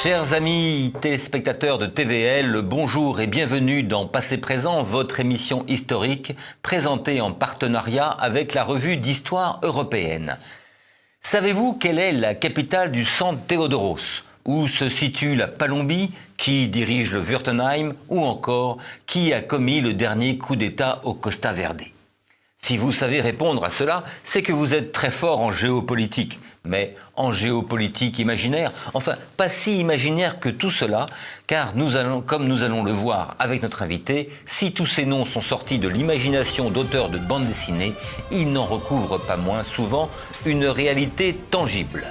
Chers amis téléspectateurs de TVL, bonjour et bienvenue dans Passé Présent, votre émission historique présentée en partenariat avec la revue d'histoire européenne. Savez-vous quelle est la capitale du San Theodoros ? Où se situe la Palombie ? Qui dirige le Wurtemberg ? Ou encore, qui a commis le dernier coup d'État au Costa Verde ? Si vous savez répondre à cela, c'est que vous êtes très fort en géopolitique. Mais en géopolitique imaginaire, enfin pas si imaginaire que tout cela, car comme nous allons le voir avec notre invité, si tous ces noms sont sortis de l'imagination d'auteurs de bande dessinée, ils n'en recouvrent pas moins souvent une réalité tangible.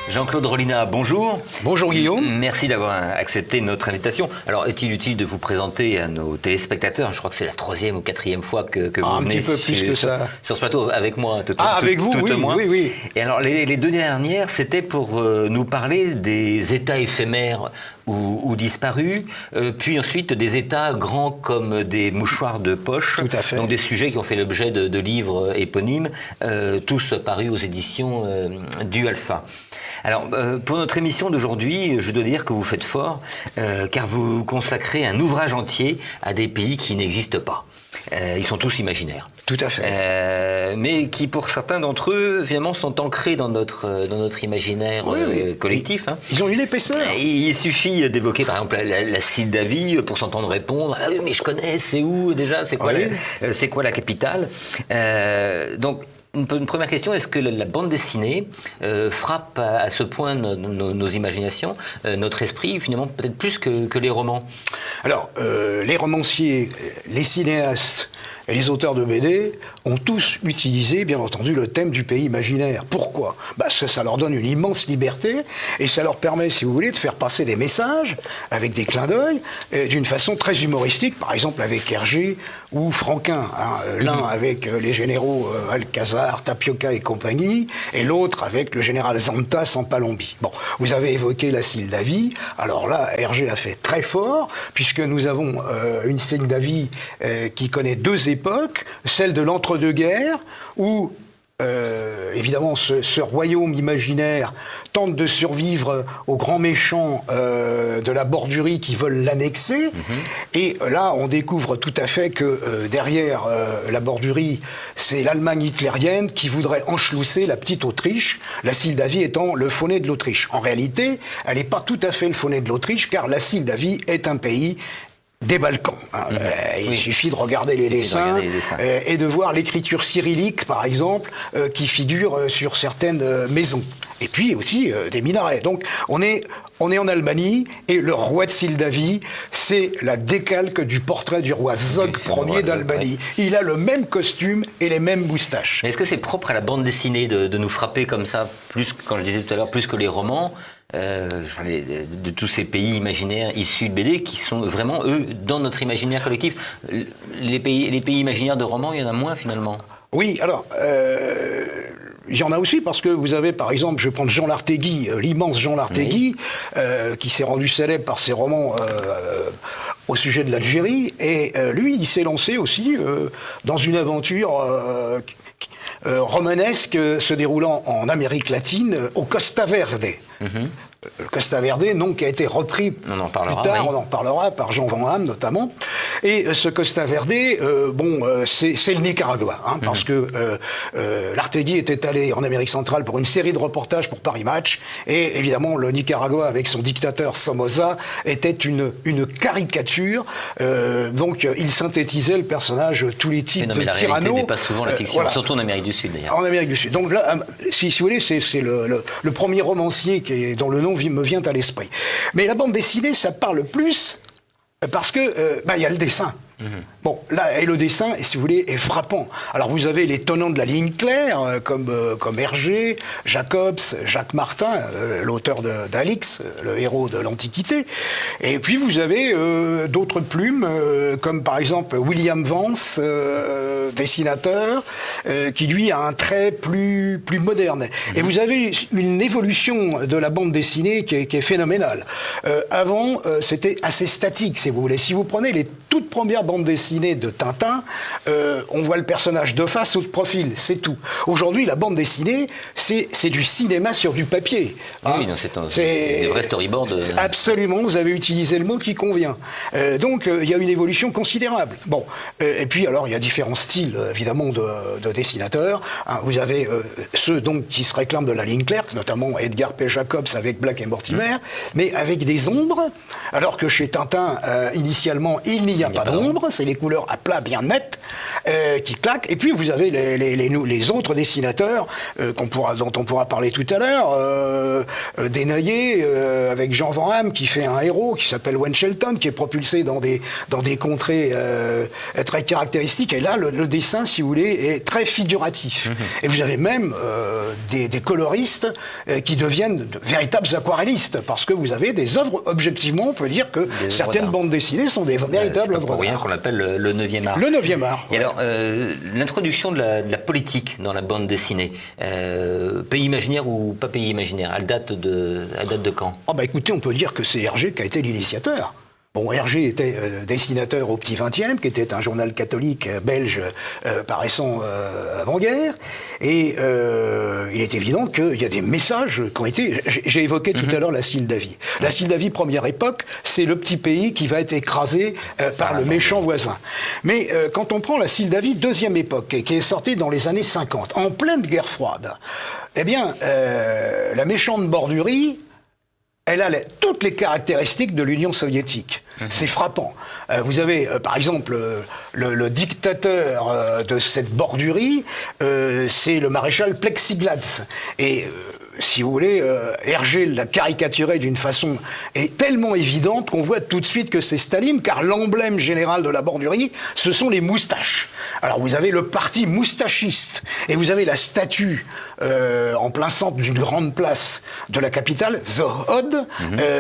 Jean-Claude Rollinat, bonjour. Bonjour Guillaume. Merci d'avoir accepté notre invitation. Alors, est-il utile de vous présenter à nos téléspectateurs ? Je crois que c'est la 3e ou 4e fois que vous venez sur ce plateau avec moi. Avec vous, oui. Et alors, les deux dernières, c'était pour nous parler des États éphémères ou disparus, puis ensuite des États grands comme des mouchoirs de poche. Tout à fait. Donc des sujets qui ont fait l'objet de livres éponymes, tous parus aux éditions du Alpha. Alors, pour notre émission d'aujourd'hui, je dois dire que vous faites fort, car vous consacrez un ouvrage entier à des pays qui n'existent pas. Ils sont tous imaginaires. Tout à fait. Mais qui, pour certains d'entre eux, finalement, sont ancrés dans notre imaginaire collectif. Hein. Ils ont une épaisseur. Il suffit d'évoquer, par exemple, la Moldavie pour s'entendre répondre « Ah oui, mais je connais, c'est où déjà ? C'est quoi la capitale ?» Donc, une première question, est-ce que la bande dessinée frappe à ce point nos imaginations, notre esprit, finalement, peut-être plus que les romans ? Alors, les romanciers, les cinéastes et les auteurs de BD ont tous utilisé, bien entendu, le thème du pays imaginaire. Pourquoi ? Ça leur donne une immense liberté et ça leur permet, si vous voulez, de faire passer des messages avec des clins d'œil d'une façon très humoristique, par exemple avec Hergé ou Franquin, l'un avec les généraux Alcazar, Tapioca et compagnie, et l'autre avec le général Zantas en Palombie. Bon, vous avez évoqué la Moldavie, alors là, Hergé a fait très fort, puisque nous avons une Moldavie qui connaît deux époques, celle de l'entre-deux-guerres, où évidemment, ce royaume imaginaire tente de survivre aux grands méchants de la Bordurie qui veulent l'annexer. Et là, on découvre tout à fait que derrière la Bordurie, c'est l'Allemagne hitlérienne qui voudrait enchlousser la petite Autriche, la Moldavie étant le fauné de l'Autriche. En réalité, elle n'est pas tout à fait le fauné de l'Autriche, car la Moldavie est un pays des Balkans. Il suffit de regarder les dessins et de voir l'écriture cyrillique, par exemple, qui figure sur certaines maisons. Et puis aussi des minarets. Donc on est en Albanie et le roi de Moldavie, c'est la décalque du portrait du roi Zog Ier d'Albanie. Il a le même costume et les mêmes moustaches. Mais est-ce que c'est propre à la bande dessinée de nous frapper comme ça, plus, quand je disais tout à l'heure, plus que les romans ? Je parlais de tous ces pays imaginaires issus de BD qui sont vraiment, eux, dans notre imaginaire collectif. Les pays imaginaires de romans, il y en a moins finalement. Oui, alors, il y en a aussi parce que vous avez, par exemple, je vais prendre Jean Lartegui, l'immense Jean Lartegui, qui s'est rendu célèbre par ses romans au sujet de l'Algérie, et lui, il s'est lancé aussi dans une aventure romanesque se déroulant en Amérique latine, au Costa Verde. Le Costa Verde, nom qui a été repris plus tard, on en reparlera par Jean Van Hamme notamment. Et ce Costa Verde, c'est le Nicaragua, parce que Lartegui était allé en Amérique centrale pour une série de reportages pour Paris Match, et évidemment le Nicaragua avec son dictateur Somoza était une caricature. Donc il synthétisait le personnage, tous les types de tyrannos. Mais la réalité dépasse souvent la fiction, surtout en Amérique du Sud d'ailleurs. En Amérique du Sud. Donc là, si vous voulez, c'est le premier romancier dont le nom me vient à l'esprit. Mais la bande dessinée, ça parle plus parce que y a le dessin. Bon, là, et le dessin, si vous voulez, est frappant. Alors, vous avez les tenants de la ligne claire, comme Hergé, Jacobs, Jacques Martin, l'auteur d'Alix, le héros de l'Antiquité. Et puis, vous avez d'autres plumes, comme par exemple William Vance, dessinateur, qui lui a un trait plus moderne. Et vous avez une évolution de la bande dessinée qui est phénoménale. Avant, c'était assez statique, si vous voulez. Si vous prenez toute première bande dessinée de Tintin, on voit le personnage de face ou de profil, c'est tout. Aujourd'hui, la bande dessinée, c'est du cinéma sur du papier. Oui, c'est des vrais storyboards. Absolument, vous avez utilisé le mot qui convient. Donc, il y a une évolution considérable. Bon, et puis alors, il y a différents styles, évidemment, de dessinateurs. Hein, vous avez ceux donc qui se réclament de la ligne claire, notamment Edgar P. Jacobs avec Black et Mortimer, mais avec des ombres, alors que chez Tintin, initialement, il n'y a pas d'ombre, c'est les couleurs à plat bien nettes qui claquent. Et puis, vous avez les autres dessinateurs dont on pourra parler tout à l'heure, Desnoyers, avec Jean Van Hamme, qui fait un héros qui s'appelle Wayne Shelton, qui est propulsé dans des contrées très caractéristiques. Et là, le dessin, si vous voulez, est très figuratif. Et vous avez même des coloristes qui deviennent de véritables aquarellistes, parce que vous avez des œuvres, objectivement, on peut dire que certaines bandes dessinées sont des véritables œuvres d'art. C'est pour rien qu'on l'appelle le 9e art. Le 9e art. Et alors, l'introduction de la politique dans la bande dessinée, pays imaginaire ou pas pays imaginaire, elle date de quand? Écoutez, on peut dire que c'est Hergé qui a été l'initiateur. Bon, Hergé était dessinateur au Petit 20e, qui était un journal catholique belge paraissant avant-guerre, et il est évident qu'il y a des messages qui ont été... J'ai évoqué tout à l'heure la Sildavie. La Sildavie, première époque, c'est le petit pays qui va être écrasé par le méchant voisin. Mais quand on prend la Sildavie, deuxième époque, qui est sortie dans les années 50, en pleine guerre froide, eh bien, la méchante Bordurie, elle a toutes les caractéristiques de l'Union soviétique. C'est frappant. Vous avez, par exemple, le dictateur de cette Bordurie, c'est le maréchal Plexiglas. Et si vous voulez, Hergé l'a caricaturé d'une façon tellement évidente qu'on voit tout de suite que c'est Staline, car l'emblème général de la Bordurie, ce sont les moustaches. Alors vous avez le parti moustachiste, et vous avez la statue en plein centre d'une grande place de la capitale, Zohod.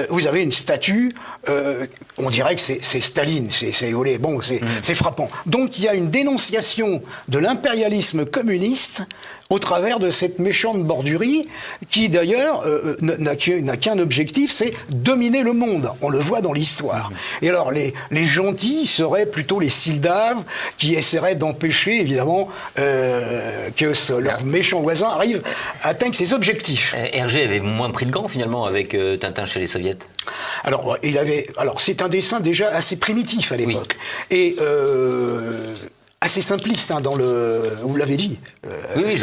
Vous avez une statue, on dirait que c'est Staline, vous voulez, bon, c'est frappant. Donc il y a une dénonciation de l'impérialisme communiste au travers de cette méchante Bordurie, qui d'ailleurs n'a qu'un objectif, c'est dominer le monde. On le voit dans l'histoire. Et alors les gentils seraient plutôt les Sildaves, qui essaieraient d'empêcher évidemment que leur méchant voisin atteigne ses objectifs. Hergé avait moins pris de gants finalement avec Tintin chez les soviets. Alors c'est un dessin déjà assez primitif à l'époque. Oui. Et assez simpliste, hein, vous l'avez dit. Oui,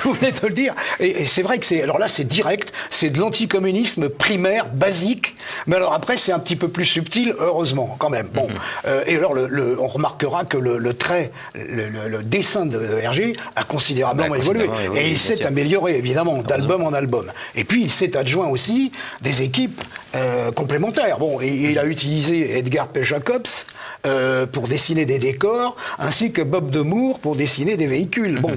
vous venez de le dire. Et c'est vrai que alors là, c'est direct, c'est de l'anticommunisme primaire, basique, mais alors après, c'est un petit peu plus subtil, heureusement, quand même. Bon. Et alors, on remarquera que le trait, le dessin de Hergé a considérablement évolué. Et il s'est amélioré, évidemment, d'album en album. Et puis, il s'est adjoint aussi des équipes complémentaires. Bon, et il a utilisé Edgar P. Jacobs pour dessiner des décors, ainsi que Bob de Moor pour dessiner des véhicules. Bon,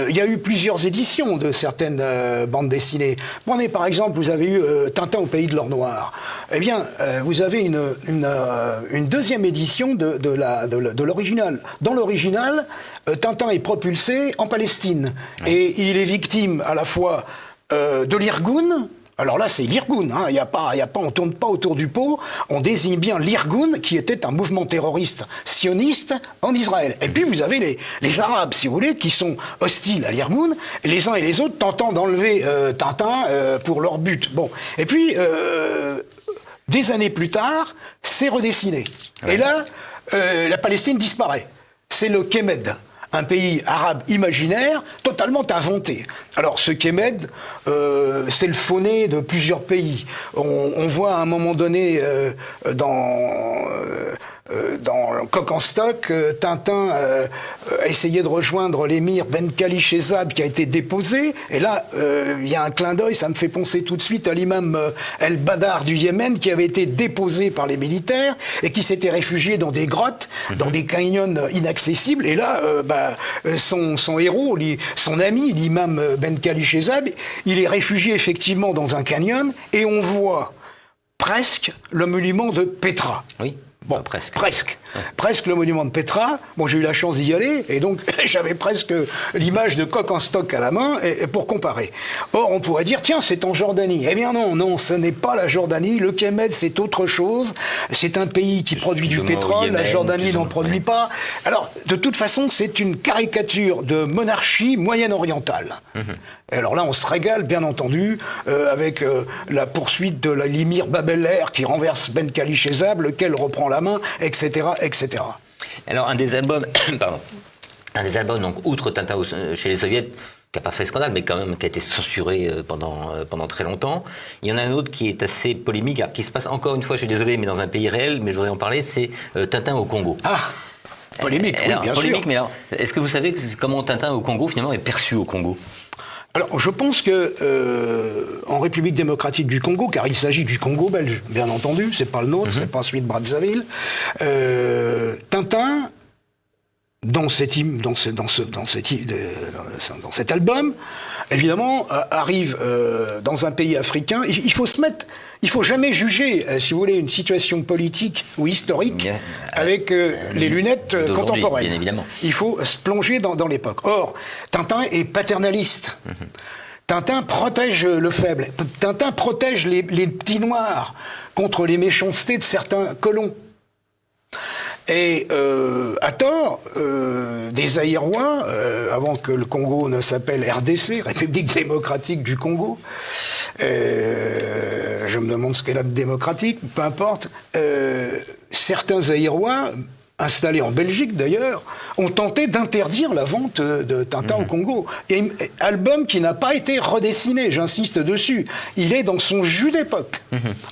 il y a eu plusieurs éditions de certaines bandes dessinées. Prenez par exemple, vous avez eu Tintin au pays de l'or noir. Eh bien, vous avez une deuxième édition de l'original. Dans l'original, Tintin est propulsé en Palestine. Et il est victime à la fois de l'Irgun. Alors là, c'est l'Irgun, hein. On tourne pas autour du pot. On désigne bien l'Irgun, qui était un mouvement terroriste sioniste en Israël. Et puis vous avez les Arabes, si vous voulez, qui sont hostiles à l'Irgun, les uns et les autres tentant d'enlever Tintin pour leur but. Bon. Et puis, des années plus tard, c'est redessiné. Ouais. Et là, la Palestine disparaît. C'est le Kemed. Un pays arabe imaginaire, totalement inventé. Alors, ce Kemed, c'est le faux-né de plusieurs pays. On voit à un moment donné dans Coq en stock, Tintin a essayé de rejoindre l'émir Ben Kali Shehzad qui a été déposé. Et là, il y a un clin d'œil, ça me fait penser tout de suite à l'imam El Badar du Yémen qui avait été déposé par les militaires et qui s'était réfugié dans des grottes, dans des canyons inaccessibles. Et là, son héros, son ami, l'imam Ben Kali Shehzad, il est réfugié effectivement dans un canyon et on voit presque le monument de Petra. Oui. Bon, presque. Presque le monument de Petra. Bon, j'ai eu la chance d'y aller, et donc j'avais presque l'image de coq en stock à la main et pour comparer. Or, on pourrait dire, tiens, c'est en Jordanie. Eh bien non, ce n'est pas la Jordanie. Le Kemet, c'est autre chose. C'est un pays qui produit du pétrole. La Jordanie n'en produit pas. Alors, de toute façon, c'est une caricature de monarchie moyenne-orientale. Et alors là, on se régale, bien entendu, avec la poursuite de l'émir Babel-Er qui renverse Ben Khalil-Shezab, lequel reprend la main, etc., etc. Alors, un des albums, donc, outre Tintin chez les Soviets, qui n'a pas fait scandale, mais quand même qui a été censuré pendant très longtemps. Il y en a un autre qui est assez polémique, qui se passe encore une fois, je suis désolé, mais dans un pays réel, mais je voudrais en parler, c'est Tintin au Congo. Ah, polémique, oui, bien polémique, sûr. Mais alors, est-ce que vous savez comment Tintin au Congo, finalement, est perçu au Congo ? Alors, je pense que en République démocratique du Congo, car il s'agit du Congo belge, bien entendu, c'est pas le nôtre, c'est pas celui de Brazzaville, Tintin, dans cet album, évidemment, arrive dans un pays africain. Il faut jamais juger, si vous voulez, une situation politique ou historique avec les lunettes contemporaines. Bien évidemment. Il faut se plonger dans l'époque. Or, Tintin est paternaliste. Tintin protège le faible. Tintin protège les petits noirs contre les méchancetés de certains colons. Et à tort, des Zaïrois, avant que le Congo ne s'appelle RDC, République démocratique du Congo, je me demande ce qu'est la démocratique, peu importe, certains Zaïrois, installés en Belgique d'ailleurs, ont tenté d'interdire la vente de Tintin au Congo. Et album qui n'a pas été redessiné, j'insiste dessus. Il est dans son jus d'époque,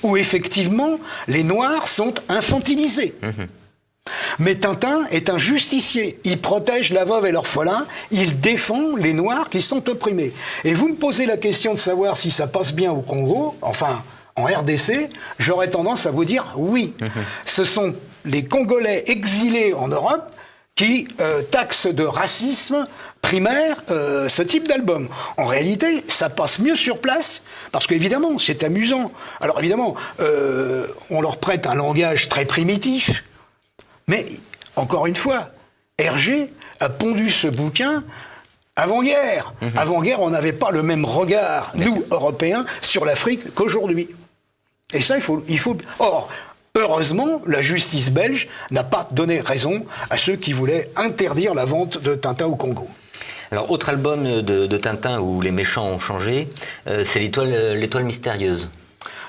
où effectivement les Noirs sont infantilisés. Mais Tintin est un justicier. Il protège la veuve et l'orphelin. Il défend les Noirs qui sont opprimés. Et vous me posez la question de savoir si ça passe bien au Congo, enfin en RDC, j'aurais tendance à vous dire oui. Ce sont les Congolais exilés en Europe qui taxent de racisme primaire ce type d'album. En réalité, ça passe mieux sur place, parce qu'évidemment, c'est amusant. Alors évidemment, on leur prête un langage très primitif, mais, encore une fois, Hergé a pondu ce bouquin avant-guerre. Avant-guerre, on n'avait pas le même regard, nous, Européens, sur l'Afrique qu'aujourd'hui. Et ça, il faut... Or, heureusement, la justice belge n'a pas donné raison à ceux qui voulaient interdire la vente de Tintin au Congo. Alors, autre album de Tintin où les méchants ont changé, c'est l'Étoile mystérieuse.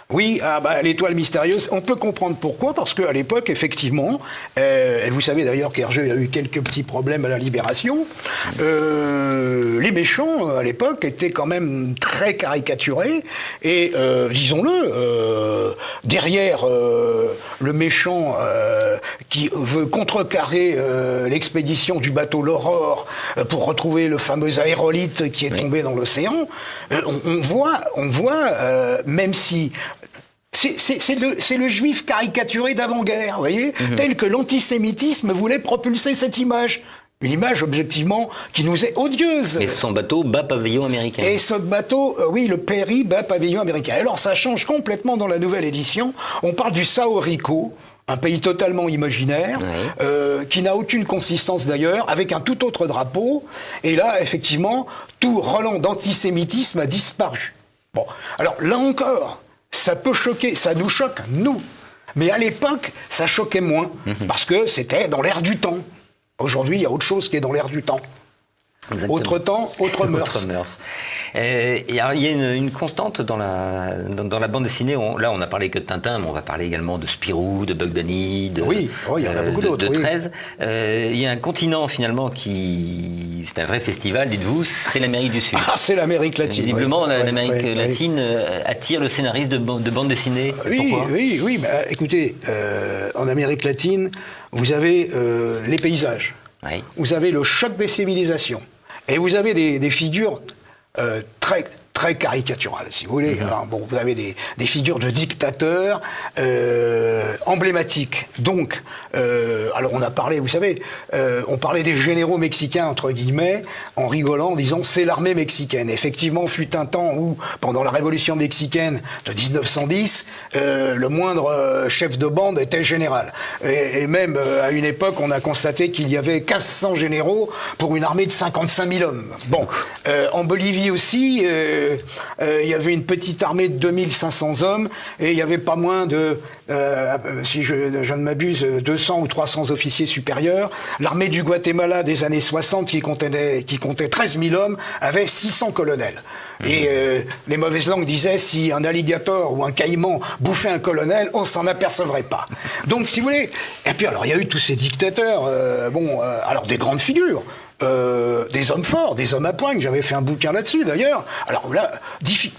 Oui, l'étoile mystérieuse, on peut comprendre pourquoi, parce qu'à l'époque, effectivement, et vous savez d'ailleurs qu'Hergé a eu quelques petits problèmes à la Libération, les méchants, à l'époque, étaient quand même très caricaturés, et disons-le, derrière le méchant qui veut contrecarrer l'expédition du bateau l'Aurore pour retrouver le fameux aérolithe qui est tombé dans l'océan, on voit, même si... C'est le juif caricaturé d'avant-guerre, vous voyez, tel que l'antisémitisme voulait propulser cette image. Une image, objectivement, qui nous est odieuse. Et son bateau bat pavillon américain. Et ce bateau, oui, le Perry bat pavillon américain. Alors, ça change complètement dans la nouvelle édition. On parle du Sao Rico, un pays totalement imaginaire, qui n'a aucune consistance d'ailleurs, avec un tout autre drapeau. Et là, effectivement, tout relent d'antisémitisme a disparu. Bon, alors là encore... Ça peut choquer, ça nous choque, nous. Mais à l'époque, ça choquait moins, parce que c'était dans l'air du temps. Aujourd'hui, il y a autre chose qui est dans l'air du temps. Exactement. Autre temps, autre mœurs. Et alors, il y a une constante dans la bande dessinée. Là, on a parlé que de Tintin, mais on va parler également de Spirou, de Bugs Bunny, il y en a beaucoup d'autres, de 13. Il y a un continent, finalement, c'est un vrai festival, dites-vous, c'est l'Amérique du Sud. Ah, c'est l'Amérique latine. Visiblement, l'Amérique latine attire le scénariste de bande dessinée. Pourquoi ? Oui. Écoutez, en Amérique latine, vous avez les paysages. Vous avez le choc des civilisations. Et vous avez des figures très très caricatural, si vous voulez. Alors, bon, vous avez des figures de dictateurs emblématiques. Donc, alors on a parlé, vous savez, on parlait des généraux mexicains, entre guillemets, en rigolant, en disant c'est l'armée mexicaine. Effectivement, fut un temps où, pendant la révolution mexicaine de 1910, le moindre chef de bande était général. Et même à une époque, on a constaté qu'il y avait 1500 généraux pour une armée de 55 000 hommes. Bon, en Bolivie aussi, il y avait une petite armée de 2500 hommes et il y avait pas moins de, si je ne m'abuse, 200 ou 300 officiers supérieurs. L'armée du Guatemala des années 60, qui comptait 13 000 hommes, avait 600 colonels. Et les mauvaises langues disaient, si un alligator ou un caïman bouffait un colonel, on s'en apercevrait pas. Donc, si vous voulez... Et puis alors, il y a eu tous ces dictateurs, alors des grandes figures, des hommes forts, des hommes à poigne. J'avais fait un bouquin là-dessus, d'ailleurs. Alors là,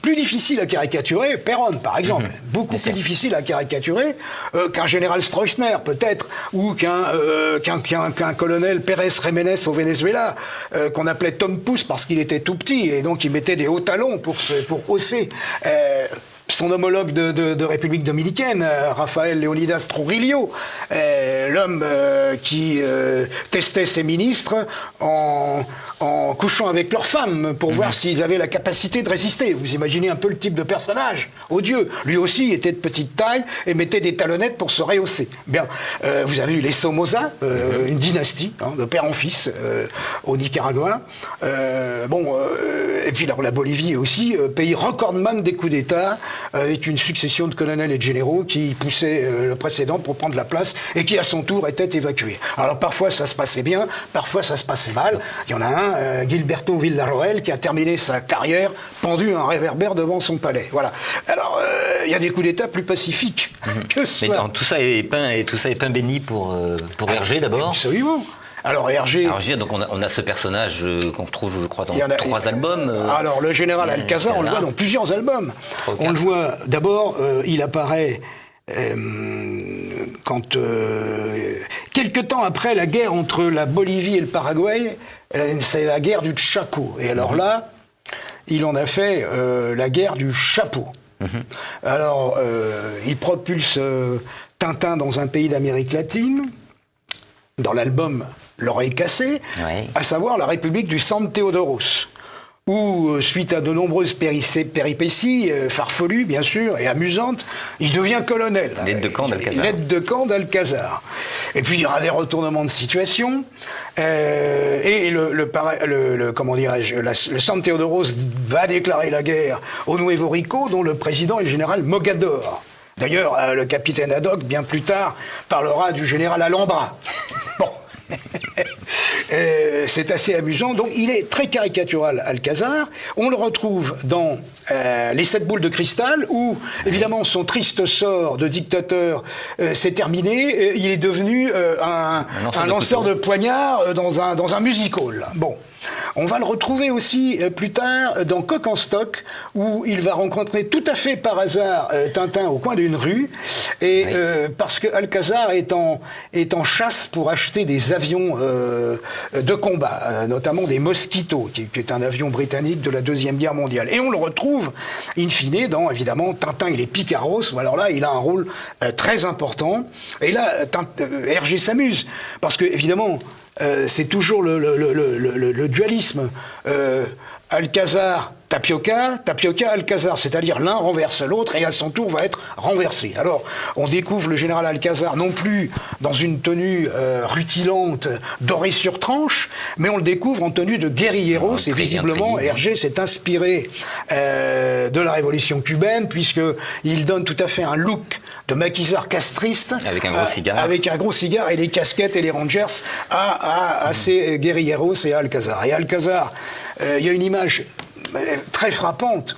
plus difficile à caricaturer, Perón, par exemple. Beaucoup plus difficile à caricaturer qu'un général Stroessner, peut-être, ou qu'un colonel Pérez Jiménez au Venezuela, qu'on appelait Tom Pouce parce qu'il était tout petit, et donc il mettait des hauts talons pour hausser... son homologue de République dominicaine, Rafael Leonidas Trujillo, l'homme qui testait ses ministres en couchant avec leurs femmes pour voir s'ils avaient la capacité de résister. Vous imaginez un peu le type de personnage odieux. Lui aussi était de petite taille et mettait des talonnettes pour se rehausser. Bien, vous avez eu les Somoza, une dynastie, de père en fils, au Nicaragua. Et puis la Bolivie aussi, pays recordman des coups d'État, avec une succession de colonels et de généraux qui poussaient le précédent pour prendre la place et qui à son tour étaient évacués. Alors parfois ça se passait bien, parfois ça se passait mal. Il y en a un, Gilberto Villarroel, qui a terminé sa carrière pendu à un réverbère devant son palais. Voilà. Alors il y a des coups d'État plus pacifiques que cela. Mais tout ça est pain béni pour Hergé d'abord. Absolument. Alors Hergé, donc on a ce personnage qu'on retrouve, je crois, dans 3 albums. Alors le général Alcázar, on le voit dans plusieurs albums. On le voit, d'abord, il apparaît quelque temps après la guerre entre la Bolivie et le Paraguay, c'est la guerre du Chaco. Et alors là, il en a fait la guerre du chapeau. Alors, il propulse Tintin dans un pays d'Amérique latine, dans l'album L'oreille cassée, à savoir la République du San Teodoros, où, suite à de nombreuses péripéties, farfelues bien sûr, et amusantes, il devient colonel. L'aide de camp d'Alcázar. L'aide de camp d'Alcázar. Et puis il y aura des retournements de situation, et le San Teodoros va déclarer la guerre au Nuevo Rico, dont le président est le général Mogador. D'ailleurs, le capitaine Haddock, bien plus tard, parlera du général Alhambra. Bon. C'est assez amusant. Donc, il est très caricatural, Alcázar. On le retrouve dans Les 7 boules de cristal, où, évidemment, son triste sort de dictateur s'est terminé. Il est devenu un lanceur de poignards dans un music hall. Bon. On va le retrouver aussi plus tard dans Coq en stock, où il va rencontrer tout à fait par hasard Tintin au coin d'une rue, et parce que Alcázar est en chasse pour acheter des avions de combat, notamment des Mosquito, qui est un avion britannique de la Deuxième Guerre mondiale. Et on le retrouve, in fine, dans, évidemment, Tintin et les Picaros, où alors là, il a un rôle très important. Et là, Hergé s'amuse, parce que, évidemment, c'est toujours le dualisme. Alcázar, Tapioca, Alcázar, c'est-à-dire l'un renverse l'autre et à son tour va être renversé. Alors, on découvre le général Alcázar non plus dans une tenue rutilante, dorée sur tranche, mais on le découvre en tenue de guerrieros, et visiblement Hergé s'est inspiré de la révolution cubaine, puisqu'il donne tout à fait un look de maquisard castriste, avec un gros cigare. Avec un gros cigare et les casquettes et les rangers à ces guerrieros et à Alcázar. Et Alcázar, il y a une image très frappante.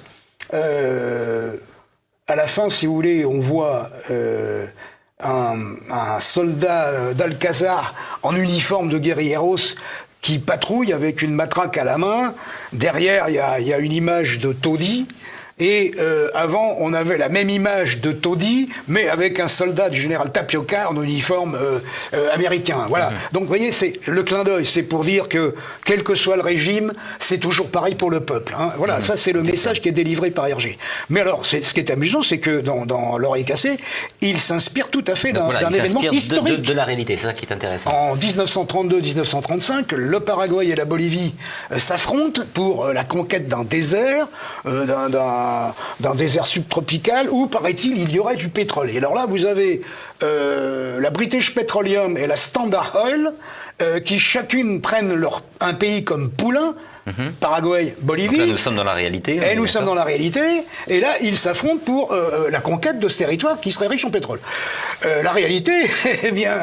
À la fin, si vous voulez, on voit un soldat d'Alcázar en uniforme de guerrieros qui patrouille avec une matraque à la main. Derrière, il y a une image de taudis. Et avant, on avait la même image de Todi, mais avec un soldat du général Tapioca en uniforme américain. Voilà. Donc, vous voyez, c'est le clin d'œil. C'est pour dire que, quel que soit le régime, c'est toujours pareil pour le peuple. Hein. Voilà, ça, c'est le message qui est délivré par Hergé. Mais alors, ce qui est amusant, c'est que dans L'Oreille cassée, il s'inspire tout à fait d'un événement historique. De la réalité, c'est ça qui est intéressant. En 1932-1935, le Paraguay et la Bolivie s'affrontent pour la conquête d'un désert, d'un désert subtropical où, paraît-il, il y aurait du pétrole. Et alors là, vous avez la British Petroleum et la Standard Oil qui chacune prennent un pays comme poulain. Paraguay, Bolivie. Donc là, nous sommes dans la réalité. Et nous sommes dans la réalité. Et là, ils s'affrontent pour la conquête de ce territoire qui serait riche en pétrole. La réalité, eh bien,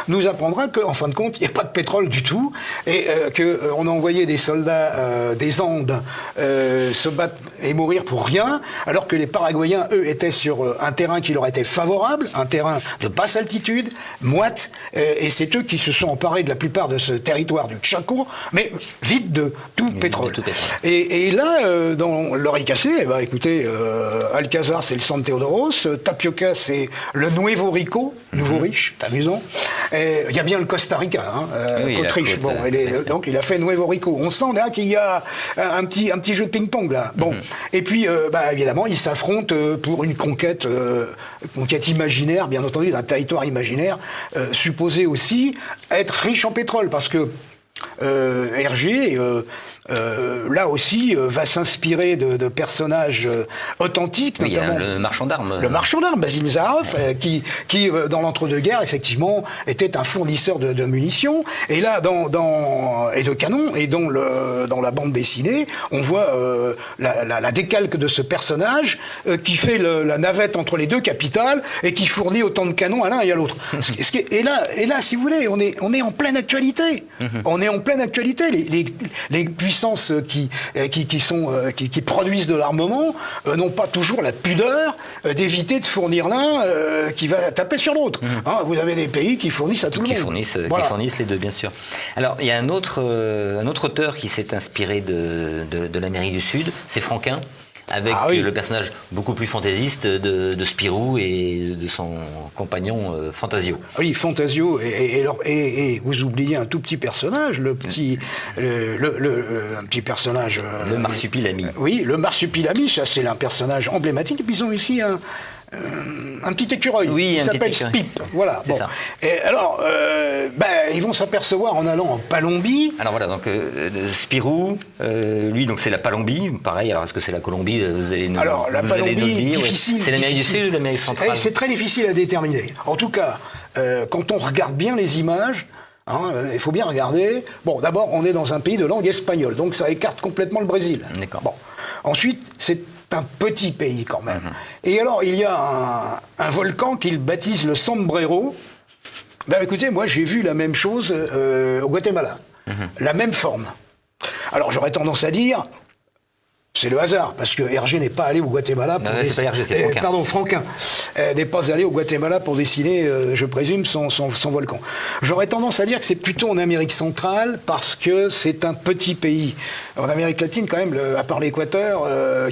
nous apprendra qu'en fin de compte, il n'y a pas de pétrole du tout et qu'on a envoyé des soldats des Andes se battre et mourir pour rien, alors que les Paraguayens, eux, étaient sur un terrain qui leur était favorable, un terrain de basse altitude, moite, et c'est eux qui se sont emparés de la plupart de ce territoire du Chaco, mais vide de tout pétrole. Et là, dans L'Oreille cassée, eh ben, écoutez, Alcazar, c'est le San Teodoros, Tapioca, c'est le Nuevo Rico, nouveau riche, c'est amusant. Il y a bien le Costa Rica, hein, Autriche. Bon, donc il a fait Nuevo Rico. On sent là qu'il y a un petit jeu de ping-pong là. Bon, et puis évidemment, ils s'affrontent pour une conquête imaginaire, bien entendu, d'un territoire imaginaire, supposé aussi être riche en pétrole, parce que Hergé, là aussi, va s'inspirer de personnages authentiques, notamment le marchand d'armes. Le marchand d'armes, Basile Zaroff, qui dans l'entre-deux-guerres, effectivement, était un fournisseur de munitions. Et là, et de canons, et dans la bande dessinée, on voit la décalque de ce personnage qui fait la navette entre les deux capitales et qui fournit autant de canons à l'un et à l'autre. Et là, si vous voulez, on est en pleine actualité. On est en pleine actualité. Les puissances qui produisent de l'armement n'ont pas toujours la pudeur d'éviter de fournir l'un qui va taper sur l'autre. Hein, vous avez des pays qui fournissent à tout le monde. Qui fournissent les deux, bien sûr. Alors, il y a un autre auteur qui s'est inspiré de l'Amérique du Sud, c'est Franquin, avec le personnage beaucoup plus fantaisiste de Spirou et de son compagnon Fantasio. Oui, Fantasio, et vous oubliez un tout petit personnage, un petit personnage... le Marsupilami. Oui, le Marsupilami, ça c'est un personnage emblématique, et puis ils ont ici un petit écureuil qui s'appelle Spip. Voilà. Bon. Ça. Et alors, ils vont s'apercevoir en allant en Palombie. Alors voilà, donc Spirou, lui, donc c'est la Palombie. Pareil, alors est-ce que c'est la Colombie? Vous allez nous, alors, la Palombie, difficile. C'est l'Amérique du Sud ou l'Amérique centrale? C'est très difficile à déterminer. En tout cas, quand on regarde bien les images, il faut bien regarder. Bon, d'abord, on est dans un pays de langue espagnole, donc ça écarte complètement le Brésil. D'accord. Bon. Ensuite, c'est un petit pays quand même. Et alors, il y a un volcan qu'il baptise le Sombrero. Ben écoutez, moi j'ai vu la même chose au Guatemala. La même forme. Alors j'aurais tendance à dire, c'est le hasard, parce que Hergé n'est pas allé au Guatemala pour c'est pas Hergé, c'est Franquin. Pardon, Franquin n'est pas allé au Guatemala pour dessiner, je présume, son volcan. J'aurais tendance à dire que c'est plutôt en Amérique centrale, parce que c'est un petit pays. En Amérique latine, quand même, à part l'Équateur,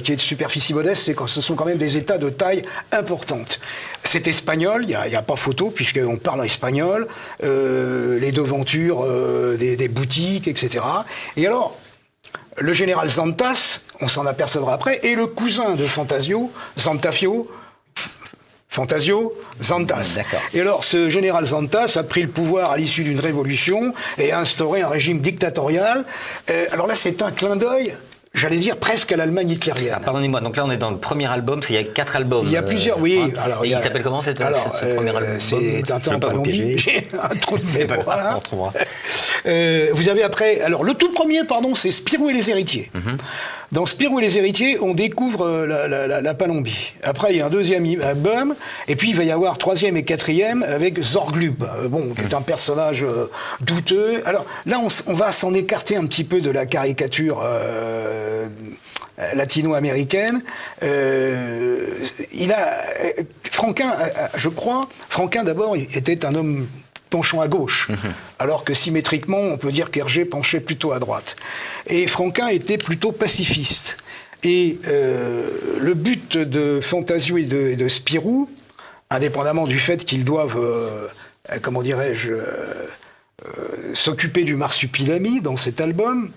qui est de superficie modeste, ce sont quand même des États de taille importante. C'est espagnol, il n'y a pas photo, puisqu'on parle en espagnol, les devantures des boutiques, etc. Et alors, le général Zantas, on s'en apercevra après, est le cousin de Fantasio, Zantas. Et alors, ce général Zantas a pris le pouvoir à l'issue d'une révolution et a instauré un régime dictatorial. Alors là, c'est un clin d'œil, j'allais dire presque à l'Allemagne hitlérienne. Pardonnez-moi, donc là on est dans le premier album, il y a 4 albums. Il y a plusieurs, oui. Alors, il s'appelle comment ce premier album? C'est Tintin en Palombie. J'ai un trou de mémoire. On retrouvera. Vous avez après, alors le tout premier, c'est Spirou et les héritiers. Dans Spirou et les héritiers, on découvre la Palombie. Après, il y a un deuxième album, et puis il va y avoir troisième et quatrième avec Zorglub, qui est un personnage douteux. Alors là, on va s'en écarter un petit peu de la caricature latino-américaine. Franquin d'abord était un homme penchant à gauche, alors que symétriquement, on peut dire qu'Hergé penchait plutôt à droite. Et Franquin était plutôt pacifiste. Et le but de Fantasio et de Spirou, indépendamment du fait qu'ils doivent, comment dirais-je, s'occuper du marsupilami dans cet album,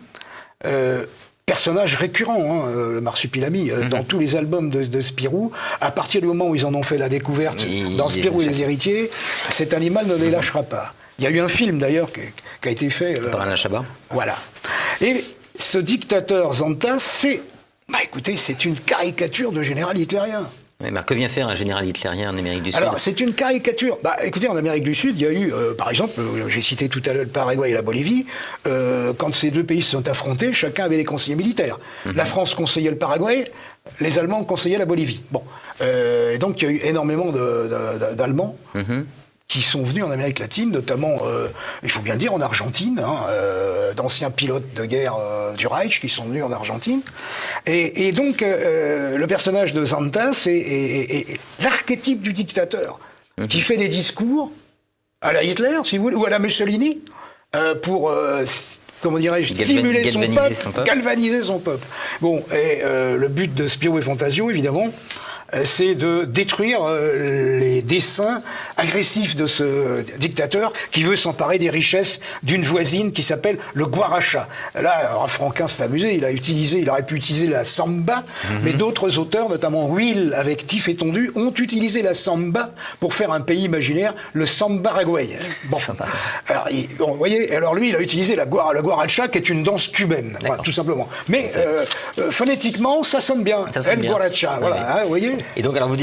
personnage récurrent, hein, le marsupilami, dans tous les albums de Spirou, à partir du moment où ils en ont fait la découverte, dans Spirou et les héritiers, cet animal ne les lâchera pas. Il y a eu un film d'ailleurs qui a été fait... par Alain Chabat. Voilà. Et ce dictateur Zantas, écoutez, c'est une caricature de général hitlérien. Oui, mais que vient faire un général hitlérien en Amérique du Sud? Alors, c'est une caricature. Écoutez, en Amérique du Sud, il y a eu, par exemple, j'ai cité tout à l'heure le Paraguay et la Bolivie, quand ces deux pays se sont affrontés, chacun avait des conseillers militaires. La France conseillait le Paraguay, les Allemands conseillaient la Bolivie. Bon. Et donc, il y a eu énormément d'Allemands qui sont venus en Amérique latine, notamment, il faut bien le dire, en Argentine, d'anciens pilotes de guerre du Reich qui sont venus en Argentine. Et donc, le personnage de Zantas est l'archétype du dictateur, qui fait des discours à la Hitler, si vous voulez, ou à la Mussolini, pour... comment dirais-je, stimuler son peuple, galvaniser son peuple. Bon, et le but de Spirou et Fantasio, évidemment, c'est de détruire les desseins agressifs de ce dictateur qui veut s'emparer des richesses d'une voisine qui s'appelle le Guaracha. Là, alors, Franquin s'est amusé, il aurait pu utiliser la samba, mais d'autres auteurs, notamment Will avec Tif et Tondu, ont utilisé la samba pour faire un pays imaginaire, le Samba-Raguay. Bon. Alors, vous voyez, alors lui, il a utilisé le Guaracha, qui est une danse cubaine, voilà, tout simplement. Mais phonétiquement, ça sonne bien. El Guaracha, voilà, hein, vous voyez. Et donc, alors vous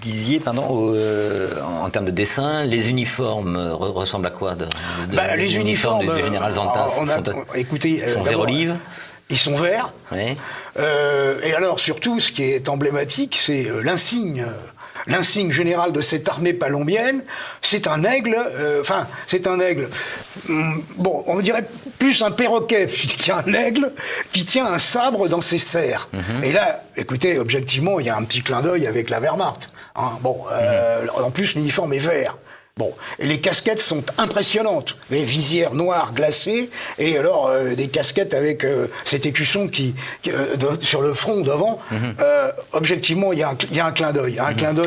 disiez, en termes de dessin, les uniformes ressemblent à quoi les uniformes du général Zantas sont vert olive. Ils sont verts. Oui. Et alors, surtout, ce qui est emblématique, c'est l'insigne. L'insigne général de cette armée palombienne, c'est un aigle, c'est un aigle, bon, on dirait plus un perroquet qu'un aigle, qui tient un sabre dans ses serres. Et là, écoutez, objectivement, il y a un petit clin d'œil avec la Wehrmacht. Hein. Bon, en plus, l'uniforme est vert. Bon, et les casquettes sont impressionnantes, les visières noires glacées, et alors des casquettes avec cet écusson sur le front devant. Objectivement, il y a un clin d'œil,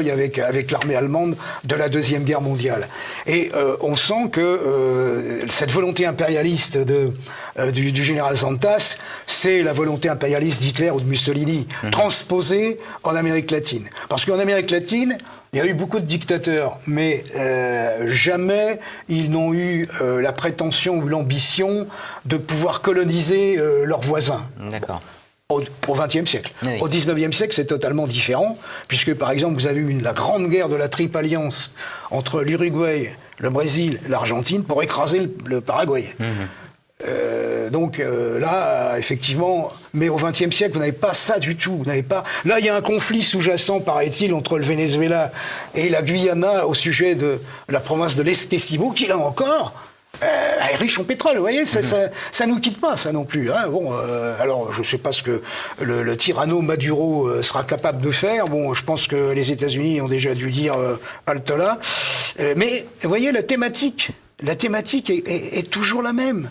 avec l'armée allemande de la Deuxième Guerre mondiale. Et on sent que cette volonté impérialiste du général Zantas, c'est la volonté impérialiste d'Hitler ou de Mussolini, transposée en Amérique latine. Parce qu'en Amérique latine, il y a eu beaucoup de dictateurs, mais jamais ils n'ont eu la prétention ou l'ambition de pouvoir coloniser leurs voisins. D'accord. Au XXe siècle. Oui. Au XIXe siècle, c'est totalement différent, puisque par exemple, vous avez eu la grande guerre de la Triple Alliance entre l'Uruguay, le Brésil, l'Argentine, pour écraser le Paraguay. Donc là, effectivement, mais au XXe siècle, vous n'avez pas ça du tout. Vous n'avez pas. Là, il y a un conflit sous-jacent, paraît-il, entre le Venezuela et la Guyana au sujet de la province de l'Esquecibo, qui là encore est riche en pétrole. Vous voyez, ça nous quitte pas, ça non plus. Hein. Bon, alors je ne sais pas ce que le tyranno Maduro sera capable de faire. Bon, je pense que les États-Unis ont déjà dû dire halte là. Mais vous voyez, la thématique est toujours la même.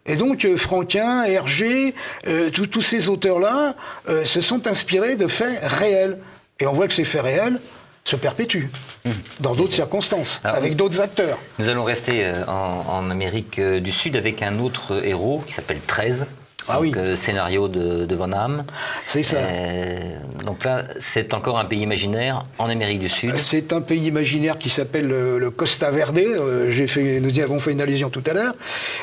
Et donc, Franquin, Hergé, tous ces auteurs-là se sont inspirés de faits réels. Et on voit que ces faits réels se perpétuent dans d'autres circonstances, avec d'autres acteurs. Nous allons rester en Amérique du Sud avec un autre héros qui s'appelle 13. Scénario de Van Hamme. C'est ça. Donc là, c'est encore un pays imaginaire en Amérique du Sud. C'est un pays imaginaire qui s'appelle le Costa Verde. Nous y avons fait une allusion tout à l'heure.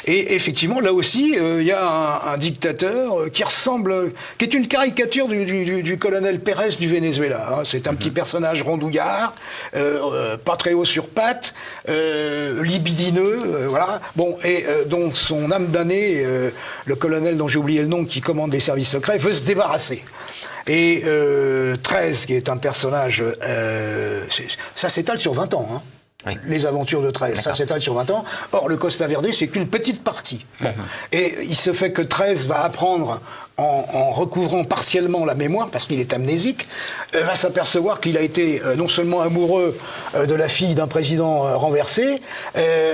Et effectivement, là aussi, il y a un dictateur qui est une caricature du colonel Pérez du Venezuela. Hein. C'est un petit personnage rondouillard, pas très haut sur pattes, libidineux, voilà. Bon, et dont son âme damnée, le colonel dont j'ai oublié le nom, qui commande les services secrets, veut se débarrasser. Et 13, qui est un personnage... ça s'étale sur 20 ans. Hein. les aventures de 13. Ça s'étale sur 20 ans. Or, le Costa Verde, c'est qu'une petite partie. Bon. Et il se fait que 13 va apprendre, en recouvrant partiellement la mémoire, parce qu'il est amnésique, va s'apercevoir qu'il a été non seulement amoureux de la fille d'un président renversé,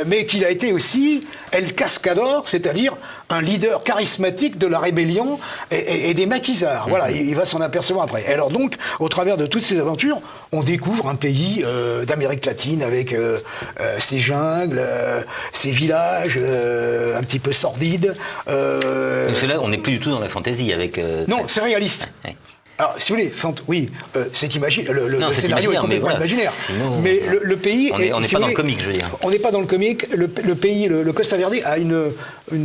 mais qu'il a été aussi El Cascador, c'est-à-dire un leader charismatique de la rébellion et des maquisards. Voilà, il va s'en apercevoir après. Et alors donc, au travers de toutes ces aventures, on découvre un pays d'Amérique latine avec ses jungles, ses villages un petit peu sordides. Donc là, on n'est plus du tout dans la fantaisie avec... non, c'est réaliste. Ouais. Alors, si vous voulez, oui, c'est imaginaire. Le scénario est complètement voilà, imaginaire. Sinon, mais le pays... On n'est pas dans le comique, je veux dire. On n'est pas dans le comique. Le pays, le Costa Verde, a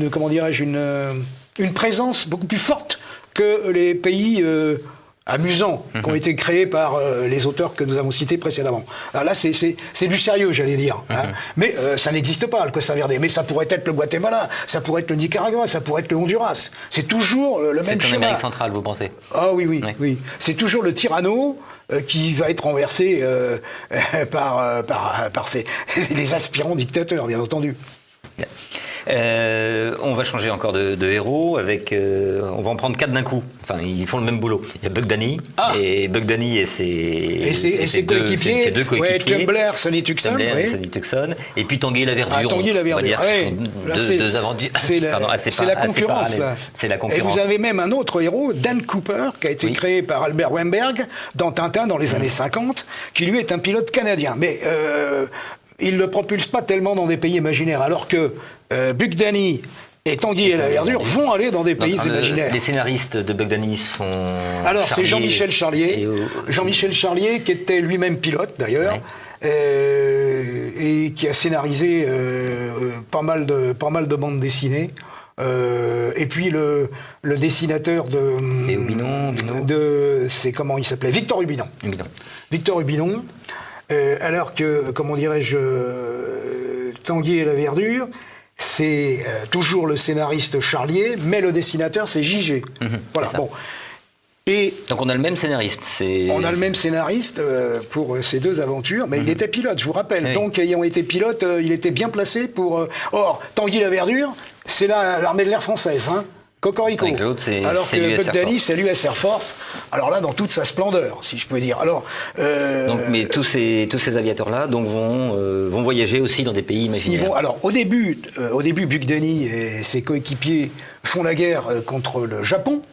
comment dirais-je, une présence beaucoup plus forte que les pays... amusants, qui ont été créés par les auteurs que nous avons cités précédemment. Alors là, c'est du sérieux, j'allais dire. Hein. Mais ça n'existe pas, le Costa Verde. Mais ça pourrait être le Guatemala, ça pourrait être le Nicaragua, ça pourrait être le Honduras. C'est toujours le même schéma. C'est en Amérique centrale, vous pensez? Ah oui. C'est toujours le tyranno qui va être renversé par les aspirants dictateurs, bien entendu. On va changer encore de héros avec. On va en prendre 4 d'un coup. Enfin, ils font le même boulot. Il y a Buck Danny et ses deux coéquipiers. Ouais, Tumbler, Sonny Tucson. Et puis Tanguy la Verdure. Tanguy la Verdure. Deux aventures. C'est la concurrence là. C'est la concurrence. Et vous avez même un autre héros, Dan Cooper, qui a été créé par Albert Weinberg dans Tintin dans les années 50, qui lui est un pilote canadien. Mais il ne le propulse pas tellement dans des pays imaginaires, alors que Buck Danny et Tanguy et la Verdure vont aller dans des pays imaginaires. Les scénaristes de Buck Danny sont... Alors, c'est Jean-Michel Charlier. Jean-Michel Charlier, qui était lui-même pilote, d'ailleurs, et qui a scénarisé pas mal de bandes dessinées. Et puis le dessinateur de... C'est Hubinon. C'est comment il s'appelait? Victor Hubinon. Victor Hubinon. Alors que, comment dirais-je, Tanguy et la Verdure, c'est toujours le scénariste Charlier, mais le dessinateur, c'est J.G. Voilà, bon. Et donc on a le même scénariste. On a le même scénariste pour ces deux aventures, mais il était pilote, je vous rappelle. Oui. Donc, ayant été pilote, il était bien placé pour... Or, Tanguy et la Verdure, c'est l'armée de l'air française, hein. Cocorico. Alors que Buck Danny, c'est l'US Air Force. Alors là, dans toute sa splendeur, si je peux dire. Alors, mais tous ces aviateurs-là vont voyager aussi dans des pays imaginaires. Alors, au début, Buck Danny et ses coéquipiers font la guerre contre le Japon.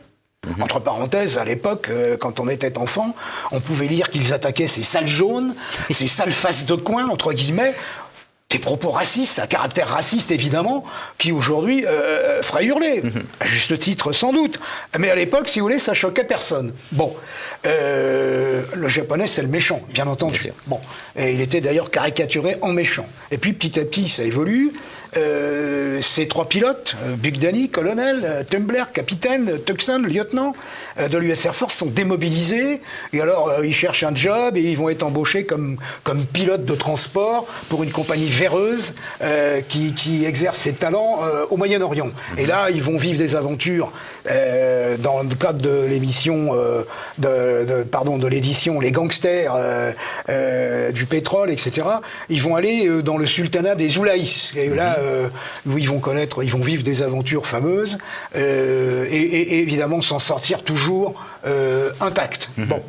Entre parenthèses, à l'époque, quand on était enfant, on pouvait lire qu'ils attaquaient ces salles jaunes, ces sales faces de coin, entre guillemets. Des propos racistes, à caractère raciste évidemment, qui aujourd'hui feraient hurler, à juste titre sans doute. Mais à l'époque, si vous voulez, ça choquait personne. Bon, le japonais c'est le méchant, bien entendu. Bon, et il était d'ailleurs caricaturé en méchant. Et puis petit à petit, ça évolue. Ces 3 pilotes, Buck Danny, colonel, Tumbler, capitaine, Tucson, lieutenant de l'US Air Force, sont démobilisés. Et alors, ils cherchent un job et ils vont être embauchés comme pilotes de transport pour une compagnie véreuse qui exerce ses talents au Moyen-Orient. Et là, ils vont vivre des aventures dans le cadre de l'émission, de l'édition Les Gangsters du pétrole, etc. Ils vont aller dans le sultanat des Oulaïs. Et là, où ils vont vivre des aventures fameuses et évidemment s'en sortir toujours intacts. Bon.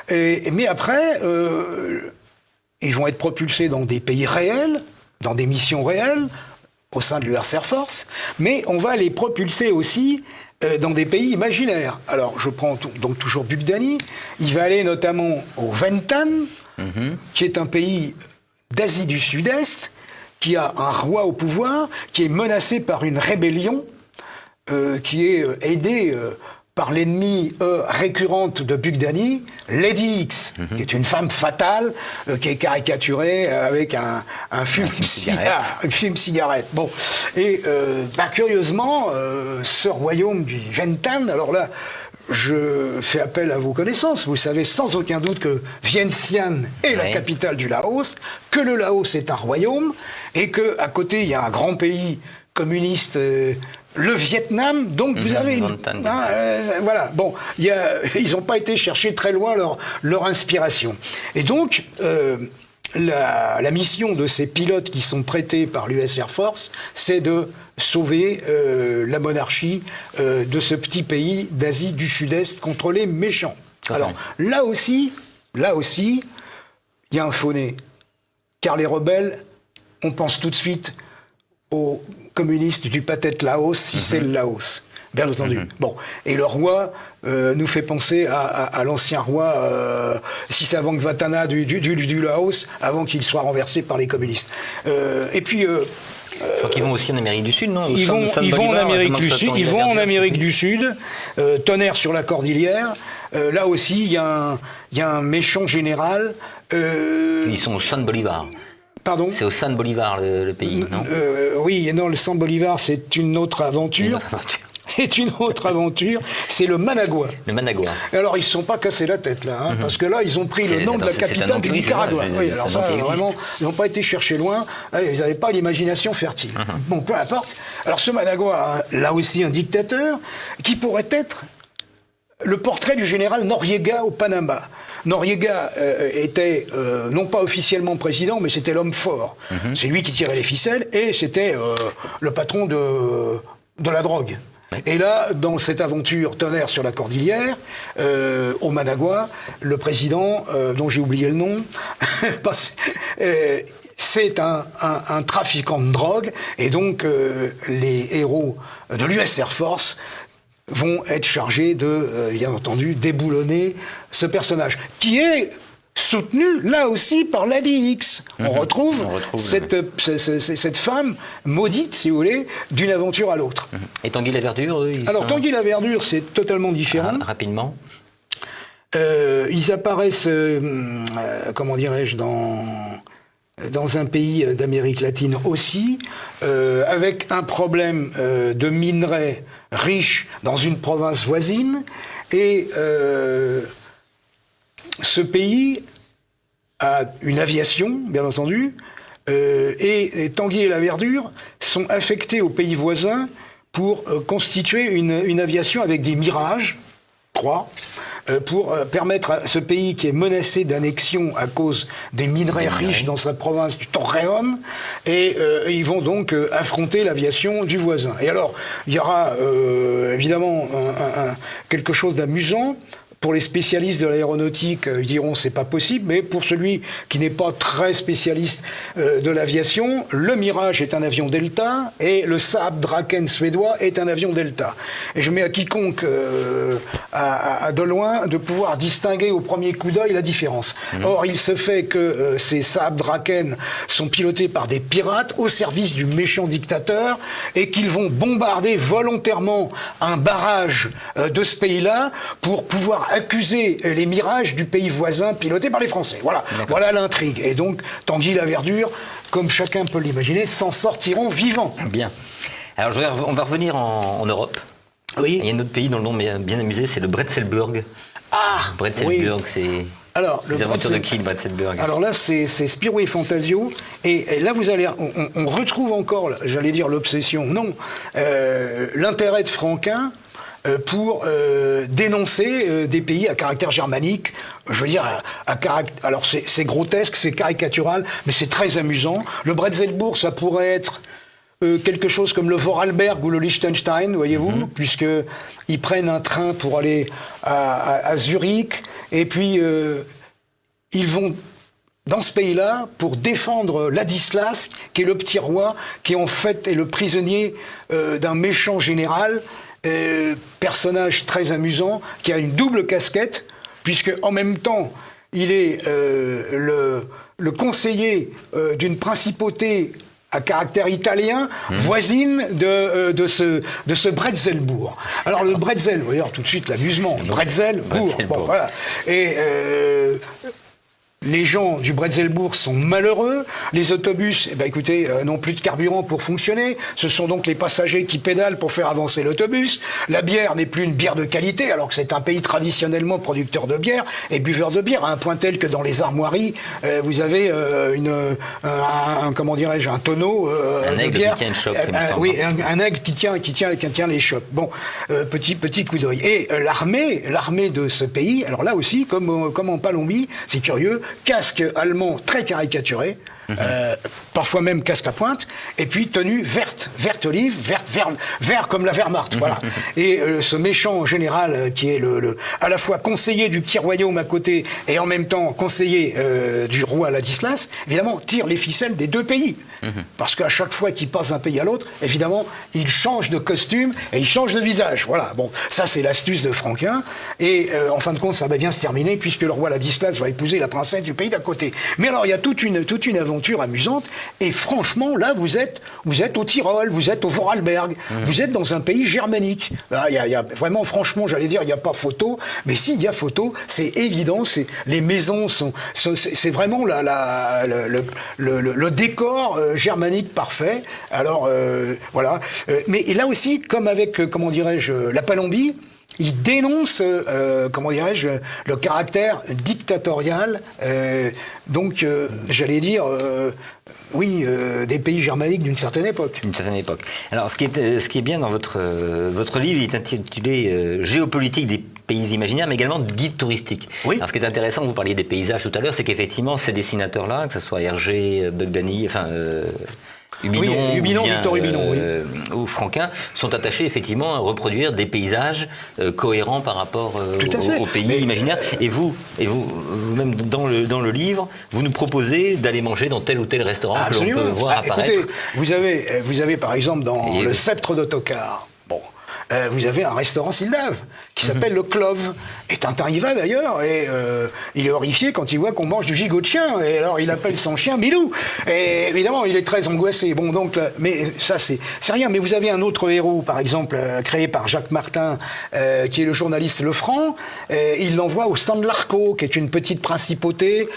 Mais après, ils vont être propulsés dans des pays réels, dans des missions réelles, au sein de l'US Air Force, mais on va les propulser aussi dans des pays imaginaires. Alors, je prends donc toujours Buck Danny. Il va aller notamment au Ventan, qui est un pays d'Asie du Sud-Est, qui a un roi au pouvoir, qui est menacé par une rébellion, qui est aidée par l'ennemi récurrente de Buck Danny, Lady X, qui est une femme fatale, qui est caricaturée avec un fume-cigarette. Bon. Et curieusement, ce royaume du Ventan, alors là, je fais appel à vos connaissances. Vous savez sans aucun doute que Vientiane est la capitale du Laos, que le Laos est un royaume, et qu'à côté, il y a un grand pays communiste, le Vietnam. Donc vous avez voilà. Bon, ils n'ont pas été chercher très loin leur inspiration. Et donc, la mission de ces pilotes qui sont prêtés par l'US Air Force, c'est de sauver la monarchie de ce petit pays d'Asie du Sud-Est contre les méchants. Alors là aussi, il y a un faux nez. Car les rebelles, on pense tout de suite aux communistes du Pathet Laos, si c'est le Laos. Bien entendu. Bon. Et le roi nous fait penser à l'ancien roi Sisavangvatana du Laos, avant qu'il soit renversé par les communistes. Et puis... je crois qu'ils vont aussi en Amérique du Sud, non? Ils vont en Amérique du Sud. Ils vont en Amérique du Sud. Tonnerre sur la Cordillère. Là aussi, il y a un méchant général. Ils sont au San Bolivar. Pardon ? C'est au San Bolivar le pays, non? Oui, et non, le San Bolivar, c'est une autre aventure. C'est une autre aventure, c'est le Managua. Le Managua. Et alors, ils ne se sont pas cassés la tête, là, hein, parce que là, ils ont pris le nom de la capitale du Nicaragua. Oui, alors ça, vraiment, ils n'ont pas été chercher loin. Ils n'avaient pas l'imagination fertile. Bon, peu importe. Alors, ce Managua, là aussi, un dictateur, qui pourrait être le portrait du général Noriega au Panama. Noriega était non pas officiellement président, mais c'était l'homme fort. C'est lui qui tirait les ficelles, et c'était le patron de la drogue. Et là, dans cette aventure Tonnerre sur la Cordillère, au Managua, le président, dont j'ai oublié le nom, c'est un trafiquant de drogue, et donc les héros de l'US Air Force vont être chargés de, bien entendu, déboulonner ce personnage, qui est soutenu, là aussi, par Lady X. On retrouve cette femme maudite, si vous voulez, d'une aventure à l'autre. Et Tanguy la Verdure, eux, Alors, Tanguy la Verdure, c'est totalement différent. Rapidement. Ils apparaissent, comment dirais-je, dans un pays d'Amérique latine aussi, avec un problème de minerais riches dans une province voisine, et ce pays a une aviation, bien entendu, et Tanguy et la Verdure sont affectés aux pays voisins pour constituer une aviation avec des Mirages 3, pour permettre à ce pays qui est menacé d'annexion à cause des minerais riches dans sa province du Torreón, et ils vont donc affronter l'aviation du voisin. Et alors, il y aura évidemment quelque chose d'amusant. Pour les spécialistes de l'aéronautique, ils diront c'est pas possible, mais pour celui qui n'est pas très spécialiste de l'aviation, le Mirage est un avion Delta et le Saab Draken suédois est un avion Delta. Et je mets à quiconque à de loin de pouvoir distinguer au premier coup d'œil la différence. Or, il se fait que ces Saab Draken sont pilotés par des pirates au service du méchant dictateur et qu'ils vont bombarder volontairement un barrage de ce pays-là pour pouvoir accuser les Mirages du pays voisin piloté par les Français. Voilà l'intrigue. Et donc, Tanguy la Verdure, comme chacun peut l'imaginer, s'en sortiront vivants. Bien. Alors, on va revenir en Europe. Oui. Il y a un autre pays dont le nom m'a bien amusé, c'est le Bretzelburg. Ah Bretzelburg, c'est... Alors, les aventures de qui, le Bretzelburg? Alors là, c'est Spirou et Fantasio. Et là, vous allez, on retrouve encore, j'allais dire l'obsession, non, l'intérêt de Franquin pour dénoncer des pays à caractère germanique, je veux dire, alors c'est grotesque, c'est caricatural, mais c'est très amusant. Le Bretzelburg, ça pourrait être quelque chose comme le Vorarlberg ou le Liechtenstein, voyez-vous, puisqu'ils prennent un train pour aller à Zurich, et puis ils vont dans ce pays-là pour défendre Ladislas, qui est le petit roi, qui en fait est le prisonnier d'un méchant général, personnage très amusant, qui a une double casquette, puisque en même temps, il est le conseiller d'une principauté à caractère italien, voisine de ce Bretzelburg. Alors le Bretzel, vous voyez tout de suite l'amusement, Bretzelburg. Bon, voilà. Et les gens du Bretzelburg sont malheureux. Les autobus, écoutez, n'ont plus de carburant pour fonctionner. Ce sont donc les passagers qui pédalent pour faire avancer l'autobus. La bière n'est plus une bière de qualité, alors que c'est un pays traditionnellement producteur de bière et buveur de bière, à un point tel que dans les armoiries, vous avez comment dirais-je, un tonneau de bière. Qui tient une chope, oui, un aigle qui tient les chopes. Bon, petit coup d'œil. Et l'armée de ce pays, alors là aussi, comme en Palombie, c'est curieux, casque allemand très caricaturé, parfois même casque à pointe, et puis tenue verte olive, vert comme la Wehrmacht, voilà. Et ce méchant général qui est à la fois conseiller du petit royaume à côté et en même temps conseiller du roi Ladislas, évidemment tire les ficelles des deux pays. Parce qu'à chaque fois qu'il passe d'un pays à l'autre, évidemment, il change de costume et il change de visage. Voilà, bon, ça c'est l'astuce de Franquin. Et en fin de compte, ça va bien se terminer puisque le roi Ladislas va épouser la princesse du pays d'à côté. Mais alors, il y a toute une aventure amusante. Et franchement, là, vous êtes au Tyrol, vous êtes au Vorarlberg, vous êtes dans un pays germanique. Là, il y a vraiment, franchement, j'allais dire, il n'y a pas photo. Mais si, il y a photo, c'est évident. Les maisons c'est vraiment le décor germanique parfait. Alors, voilà. Mais et là aussi, comme avec, comment dirais-je, la Palombie, il dénonce, comment dirais-je, le caractère dictatorial, j'allais dire, des pays germaniques d'une certaine époque. D'une certaine époque. Alors, ce qui est bien dans votre livre, il est intitulé Géopolitique des pays imaginaires, mais également de guide touristique. Oui. Alors, ce qui est intéressant, vous parliez des paysages tout à l'heure, c'est qu'effectivement, ces dessinateurs-là, que ce soit Hergé, Bugdani, Hubinon, Victor Hubinon, ou Franquin, sont attachés effectivement à reproduire des paysages cohérents par rapport aux pays imaginaires. Et vous-même dans le livre, vous nous proposez d'aller manger dans tel ou tel restaurant que l'on peut voir apparaître. Écoutez, vous avez par exemple dans le Sceptre d'Ottokar, vous avez un restaurant Sildave qui s'appelle le Clove. Et Tintin y va d'ailleurs, et il est horrifié quand il voit qu'on mange du gigot de chien. Et alors il appelle son chien Milou. Et évidemment, il est très angoissé. Bon, donc, mais ça c'est rien. Mais vous avez un autre héros, par exemple, créé par Jacques Martin, qui est le journaliste Lefranc. Il l'envoie au San Larco, qui est une petite principauté.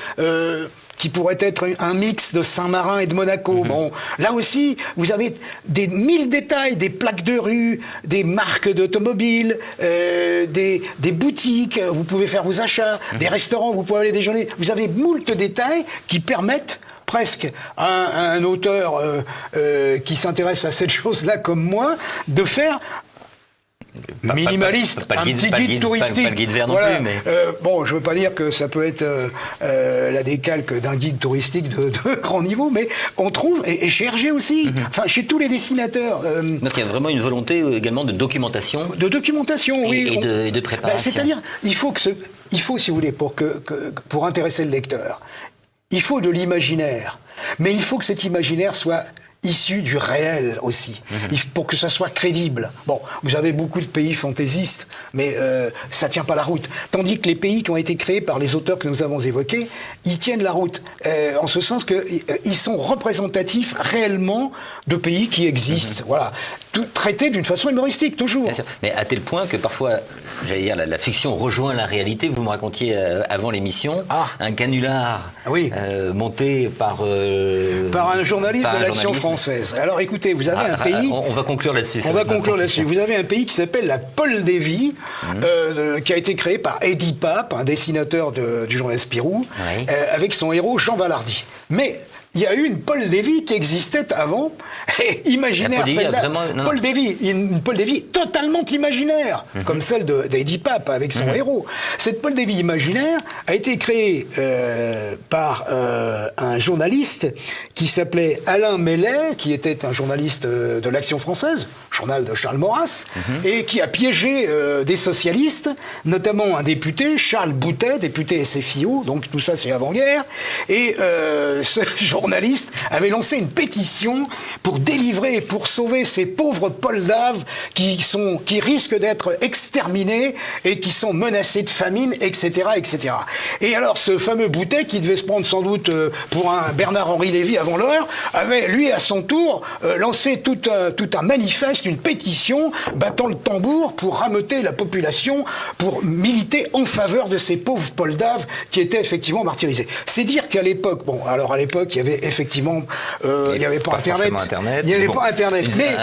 Qui pourrait être un mix de Saint-Marin et de Monaco. Bon, là aussi, vous avez des 1000 détails, des plaques de rue, des marques d'automobiles, des boutiques, vous pouvez faire vos achats, des restaurants, vous pouvez aller déjeuner. Vous avez moult détails qui permettent presque à un auteur qui s'intéresse à cette chose-là comme moi, de faire minimaliste, un petit guide touristique. Pas le guide vert non plus, mais... je veux pas dire que ça peut être la décalque d'un guide touristique de grand niveau, mais on trouve, et chez Hergé aussi, enfin chez tous les dessinateurs... Donc il y a vraiment une volonté également de documentation. De documentation, oui. Et de préparation. C'est-à-dire, il faut, si vous voulez, pour intéresser le lecteur, il faut de l'imaginaire, mais il faut que cet imaginaire soit issu du réel aussi, pour que ça soit crédible. Bon, vous avez beaucoup de pays fantaisistes, mais ça tient pas la route. Tandis que les pays qui ont été créés par les auteurs que nous avons évoqués, ils tiennent la route, en ce sens qu'ils sont représentatifs réellement de pays qui existent. Voilà, traités d'une façon humoristique, toujours. Bien sûr. Mais à tel point que parfois, j'allais dire, la fiction rejoint la réalité. Vous me racontiez avant l'émission un canular monté par un journaliste de l'Action française. Alors écoutez, vous avez un pays... On va conclure là-dessus. On va conclure là-dessus. Vous avez un pays qui s'appelle la Moldavie, qui a été créé par Eddie Pape, un dessinateur du journal Spirou, avec son héros Jean Valardi. Mais... il y a eu une Moldavie qui existait avant, et imaginaire celle-là. Une Moldavie totalement imaginaire, comme celle d'Eddie Pape avec son héros. Cette Moldavie imaginaire a été créée par un journaliste qui s'appelait Alain Mellet, qui était un journaliste de l'Action française, journal de Charles Maurras, et qui a piégé des socialistes, notamment un député, Charles Boutet, député SFIO, donc tout ça c'est avant-guerre, et ce journaliste avait lancé une pétition pour délivrer, pour sauver ces pauvres Moldaves qui risquent d'être exterminés et qui sont menacés de famine, etc., etc. Et alors ce fameux Boutet, qui devait se prendre sans doute pour un Bernard-Henri Lévy avant l'heure, avait lui à son tour lancé tout un manifeste, une pétition battant le tambour pour rameuter la population, pour militer en faveur de ces pauvres Moldaves qui étaient effectivement martyrisés. C'est dire qu'à l'époque, à l'époque, il y avait effectivement, il n'y avait pas Internet. Il n'y avait pas Internet. Mais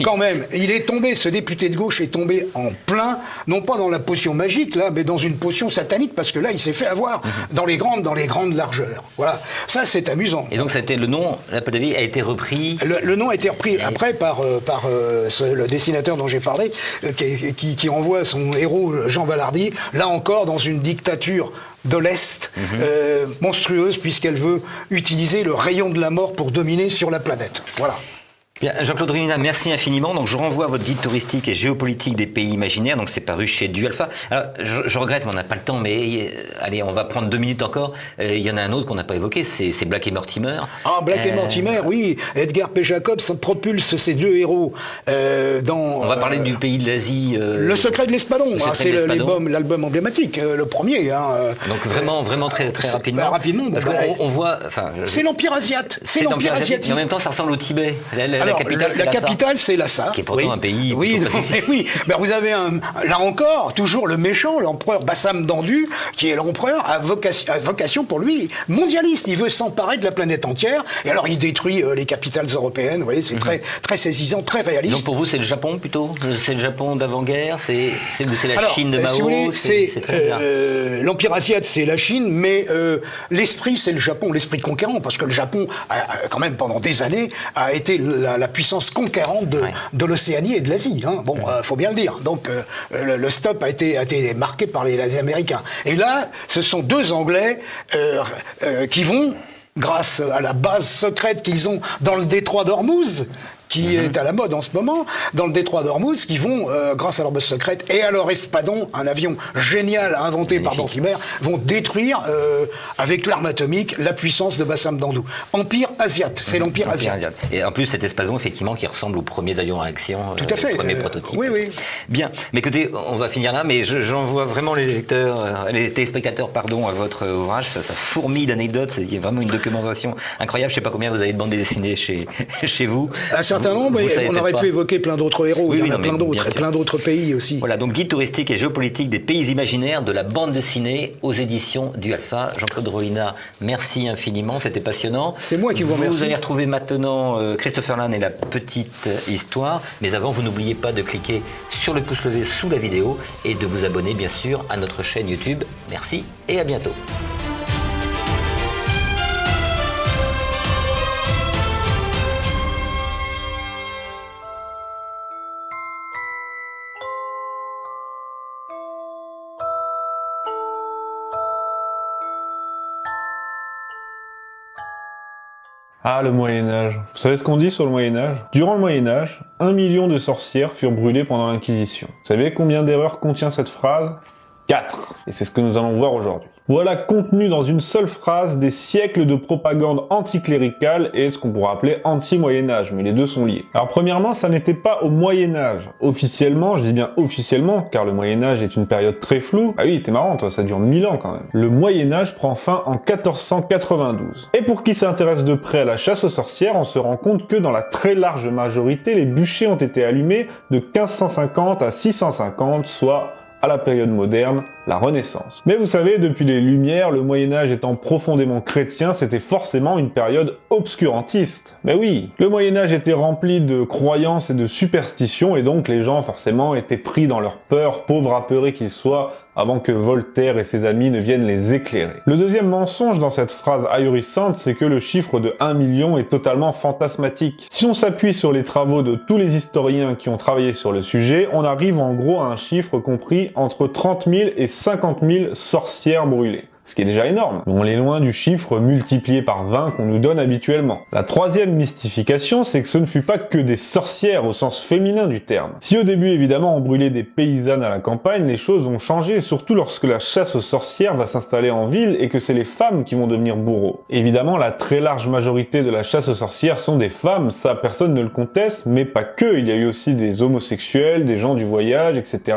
quand même, il est tombé, ce député de gauche est tombé en plein, non pas dans la potion magique, là, mais dans une potion satanique, parce que là, il s'est fait avoir dans les grandes largeurs. Voilà. Ça, c'est amusant. Et donc, c'était le nom, la Moldavie a été repris. Le nom a été repris après par le dessinateur dont j'ai parlé, qui envoie son héros Jean Valardi, là encore, dans une dictature de l'Est, monstrueuse, puisqu'elle veut utiliser le rayon de la mort pour dominer sur la planète. Voilà. Bien, Jean-Claude Ruina, merci infiniment. Donc, je renvoie à votre guide touristique et géopolitique des pays imaginaires. Donc, c'est paru chez Du Alpha. Alors, je regrette, mais on n'a pas le temps. Mais allez, on va prendre 2 minutes encore. Il y en a un autre qu'on n'a pas évoqué, c'est Black et Mortimer. Ah, Black et Mortimer, oui. Edgar P. Jacobs propulse ces 2 héros dans... On va parler du pays de l'Asie. Le secret de l'Espadon. C'est l'album emblématique, le premier. Donc, vraiment très rapidement. Rapidement. Parce qu'on voit... C'est l'Empire asiatique. C'est l'Empire asiatique. Mais en même temps, ça ressemble au Tibet. La capitale, c'est Lhasa. Qui est pourtant un pays... Oui. Ben, vous avez là encore, toujours le méchant, l'empereur Bassam Dandu, qui est l'empereur à vocation pour lui mondialiste. Il veut s'emparer de la planète entière. Et alors, il détruit les capitales européennes. Vous voyez, c'est très saisissant, très réaliste. Donc pour vous, c'est le Japon plutôt? C'est le Japon d'avant-guerre? C'est la Chine de Mao? Si vous voulez, l'Empire asiatique, c'est la Chine, mais l'esprit, c'est le Japon, l'esprit conquérant. Parce que le Japon, quand même, pendant des années, a été la puissance conquérante de l'Océanie et de l'Asie. Bon, faut bien le dire. Donc, le stop a été marqué par les Américains. Et là, ce sont 2 Anglais qui vont, grâce à la base secrète qu'ils ont dans le détroit d'Ormuz, qui est à la mode en ce moment, dans le détroit d'Ormuz, qui vont, grâce à leur base secrète et à leur espadon, un avion génial inventé par Mortimer, vont détruire, avec l'arme atomique, la puissance de Bassam Dandu. Empire asiatique, c'est l'Empire asiatique. Et en plus, cet espadon, effectivement, qui ressemble aux premiers avions à action, tout à fait. Les premiers prototypes. Oui. Bien, mais écoutez, on va finir là, mais j'envoie vraiment les téléspectateurs, à votre ouvrage. Ça fourmille d'anecdotes, il y a vraiment une documentation incroyable. Je ne sais pas combien vous avez de bandes dessinées chez vous. Non, mais on aurait pu évoquer plein d'autres héros, il y en a plein d'autres, et plein d'autres pays aussi. Voilà, donc guide touristique et géopolitique des pays imaginaires de la bande dessinée aux éditions Du Alpha. Jean-Claude Ruina, merci infiniment, c'était passionnant. C'est moi qui vous remercie. Vous allez retrouver maintenant Christopher Lann et la petite histoire, mais avant, vous n'oubliez pas de cliquer sur le pouce levé sous la vidéo et de vous abonner bien sûr à notre chaîne YouTube. Merci et à bientôt. Ah, le Moyen-Âge. Vous savez ce qu'on dit sur le Moyen-Âge? Durant le Moyen-Âge, 1 million de sorcières furent brûlées pendant l'Inquisition. Vous savez combien d'erreurs contient cette phrase? 4. Et c'est ce que nous allons voir aujourd'hui. Voilà contenu dans une seule phrase des siècles de propagande anticléricale et ce qu'on pourrait appeler anti-Moyen-Âge, mais les deux sont liés. Alors premièrement, ça n'était pas au Moyen-Âge. Officiellement, je dis bien officiellement, car le Moyen-Âge est une période très floue. Ah oui, t'es marrant toi, ça dure 1000 ans quand même. Le Moyen-Âge prend fin en 1492. Et pour qui s'intéresse de près à la chasse aux sorcières, on se rend compte que dans la très large majorité, les bûchers ont été allumés de 1550 à 650, soit à la période moderne, la Renaissance. Mais vous savez, depuis les Lumières, le Moyen-Âge étant profondément chrétien, c'était forcément une période obscurantiste. Mais oui, le Moyen-Âge était rempli de croyances et de superstitions, et donc les gens forcément étaient pris dans leur peur, pauvres apeurés qu'ils soient, avant que Voltaire et ses amis ne viennent les éclairer. Le deuxième mensonge dans cette phrase ahurissante, c'est que le chiffre de 1 million est totalement fantasmatique. Si on s'appuie sur les travaux de tous les historiens qui ont travaillé sur le sujet, on arrive en gros à un chiffre compris entre 30 000 et 50 000 sorcières brûlées. Ce qui est déjà énorme, mais on est loin du chiffre multiplié par 20 qu'on nous donne habituellement. La troisième mystification, c'est que ce ne fut pas que des sorcières au sens féminin du terme. Si au début, évidemment, on brûlait des paysannes à la campagne, les choses ont changé, surtout lorsque la chasse aux sorcières va s'installer en ville et que c'est les femmes qui vont devenir bourreaux. Évidemment, la très large majorité de la chasse aux sorcières sont des femmes, ça personne ne le conteste, mais pas que, il y a eu aussi des homosexuels, des gens du voyage, etc.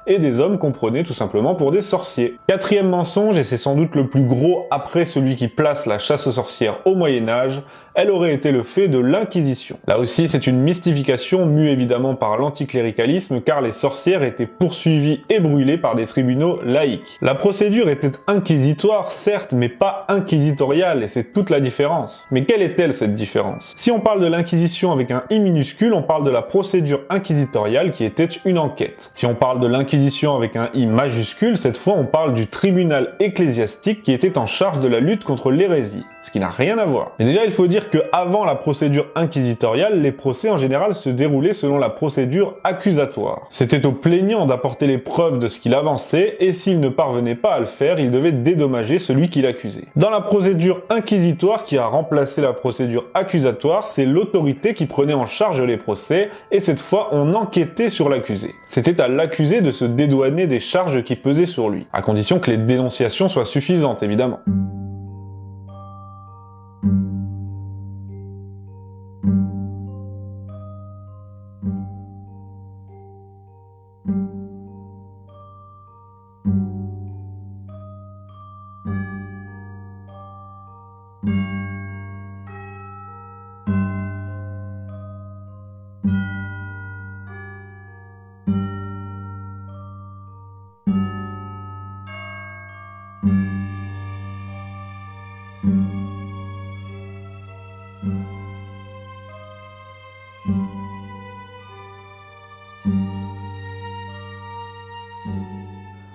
et des hommes qu'on prenait tout simplement pour des sorciers. Quatrième mensonge, et c'est sans doute le plus gros après celui qui place la chasse aux sorcières au Moyen-Âge, elle aurait été le fait de l'Inquisition. Là aussi, c'est une mystification mue évidemment par l'anticléricalisme car les sorcières étaient poursuivies et brûlées par des tribunaux laïques. La procédure était inquisitoire, certes, mais pas inquisitoriale et c'est toute la différence. Mais quelle est-elle cette différence? Si on parle de l'Inquisition avec un I minuscule, on parle de la procédure inquisitoriale qui était une enquête. Si on parle de l'Inquisition avec un I majuscule, cette fois on parle du tribunal ecclésiastique qui était en charge de la lutte contre l'hérésie. ce qui n'a rien à voir. Et déjà, il faut dire qu'avant la procédure inquisitoriale, les procès en général se déroulaient selon la procédure accusatoire. C'était au plaignant d'apporter les preuves de ce qu'il avançait, et s'il ne parvenait pas à le faire, il devait dédommager celui qui l'accusait. Dans la procédure inquisitoire qui a remplacé la procédure accusatoire, c'est l'autorité qui prenait en charge les procès, et cette fois, on enquêtait sur l'accusé. C'était à l'accusé de se dédouaner des charges qui pesaient sur lui, à condition que les dénonciations soient suffisantes, évidemment.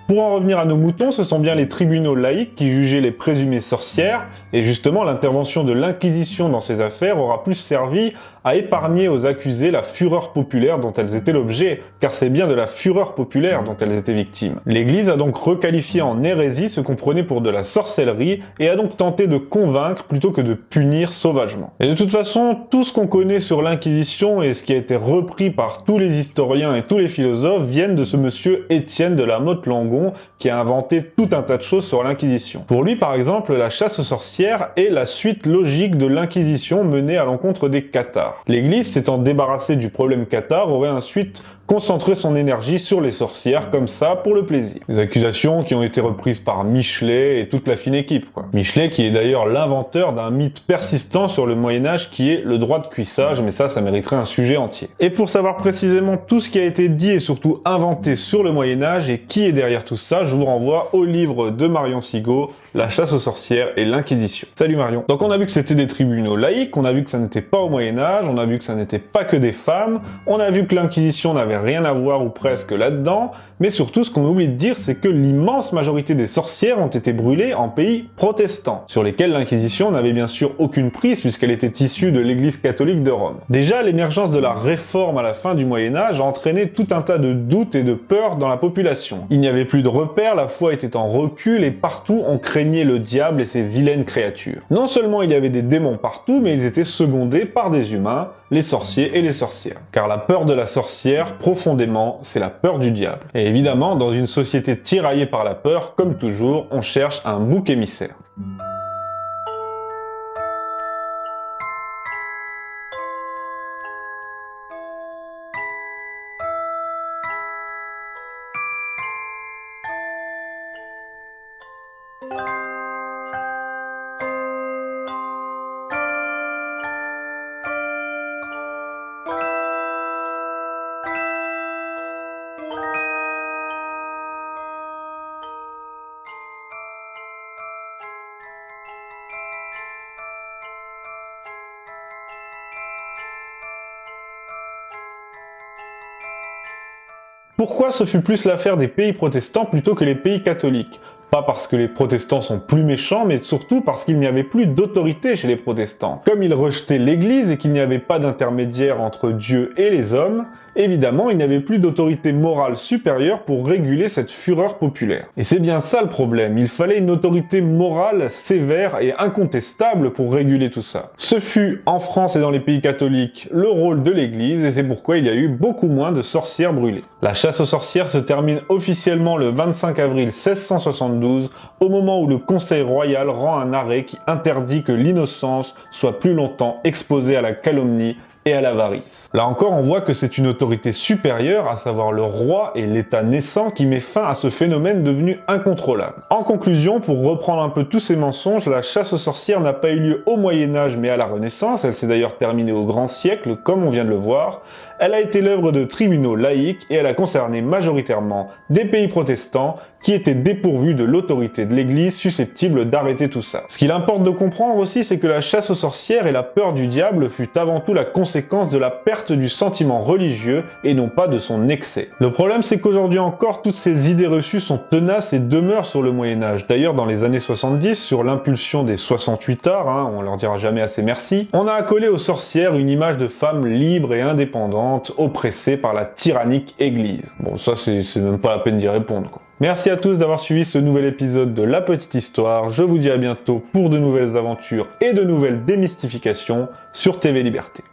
Pour en revenir à nos moutons, ce sont bien les tribunaux laïcs qui jugeaient les présumées sorcières, et justement l'intervention de l'Inquisition dans ces affaires aura plus servi à épargner aux accusés la fureur populaire dont elles étaient l'objet, car c'est bien de la fureur populaire dont elles étaient victimes. L'Église a donc requalifié en hérésie ce qu'on prenait pour de la sorcellerie, et a donc tenté de convaincre plutôt que de punir sauvagement. Et de toute façon, tout ce qu'on connaît sur l'Inquisition et ce qui a été repris par tous les historiens et tous les philosophes viennent de ce monsieur Étienne de la Motte-Langon, qui a inventé tout un tas de choses sur l'Inquisition. Pour lui, par exemple, la chasse aux sorcières est la suite logique de l'Inquisition menée à l'encontre des cathares. L'Église, s'étant débarrassée du problème cathare, aurait ensuite concentré son énergie sur les sorcières, comme ça, pour le plaisir. Des accusations qui ont été reprises par Michelet et toute la fine équipe, quoi. Michelet qui est d'ailleurs l'inventeur d'un mythe persistant sur le Moyen-Âge qui est le droit de cuissage, mais ça mériterait un sujet entier. Et pour savoir précisément tout ce qui a été dit et surtout inventé sur le Moyen-Âge et qui est derrière tout ça, je vous renvoie au livre de Marion Sigaud, La chasse aux sorcières et l'Inquisition. Salut Marion. Donc on a vu que c'était des tribunaux laïques, on a vu que ça n'était pas au Moyen-Âge, on a vu que ça n'était pas que des femmes, on a vu que l'Inquisition n'avait rien à voir ou presque là-dedans, mais surtout ce qu'on oublie de dire, c'est que l'immense majorité des sorcières ont été brûlées en pays protestants, sur lesquels l'Inquisition n'avait bien sûr aucune prise puisqu'elle était issue de l'Église catholique de Rome. Déjà, l'émergence de la Réforme à la fin du Moyen-Âge a entraîné tout un tas de doutes et de peurs dans la population. Il n'y avait plus de repères, la foi était en recul et partout on craignait le diable et ses vilaines créatures. Non seulement il y avait des démons partout, mais ils étaient secondés par des humains, les sorciers et les sorcières. Car la peur de la sorcière, profondément, c'est la peur du diable. Et évidemment, dans une société tiraillée par la peur, comme toujours, on cherche un bouc émissaire. Pourquoi ce fut plus l'affaire des pays protestants plutôt que les pays catholiques ? Pas parce que les protestants sont plus méchants, mais surtout parce qu'il n'y avait plus d'autorité chez les protestants. Comme ils rejetaient l'Église et qu'il n'y avait pas d'intermédiaire entre Dieu et les hommes, évidemment, il n'y avait plus d'autorité morale supérieure pour réguler cette fureur populaire. Et c'est bien ça le problème, il fallait une autorité morale sévère et incontestable pour réguler tout ça. Ce fut, en France et dans les pays catholiques, le rôle de l'Église, et c'est pourquoi il y a eu beaucoup moins de sorcières brûlées. La chasse aux sorcières se termine officiellement le 25 avril 1672, au moment où le Conseil royal rend un arrêt qui interdit que l'innocence soit plus longtemps exposée à la calomnie et à l'avarice. Là encore, on voit que c'est une autorité supérieure, à savoir le roi et l'État naissant, qui met fin à ce phénomène devenu incontrôlable. En conclusion, pour reprendre un peu tous ces mensonges, la chasse aux sorcières n'a pas eu lieu au Moyen-Âge mais à la Renaissance, elle s'est d'ailleurs terminée au Grand Siècle, comme on vient de le voir. Elle a été l'œuvre de tribunaux laïques et elle a concerné majoritairement des pays protestants qui était dépourvu de l'autorité de l'Église susceptible d'arrêter tout ça. Ce qu'il importe de comprendre aussi, c'est que la chasse aux sorcières et la peur du diable fut avant tout la conséquence de la perte du sentiment religieux et non pas de son excès. Le problème, c'est qu'aujourd'hui encore, toutes ces idées reçues sont tenaces et demeurent sur le Moyen-Âge. D'ailleurs, dans les années 70, sur l'impulsion des 68 arts, on leur dira jamais assez merci, on a accolé aux sorcières une image de femmes libres et indépendantes, oppressées par la tyrannique Église. Bon, ça, c'est même pas la peine d'y répondre, quoi. Merci à tous d'avoir suivi ce nouvel épisode de La Petite Histoire. Je vous dis à bientôt pour de nouvelles aventures et de nouvelles démystifications sur TV Liberté.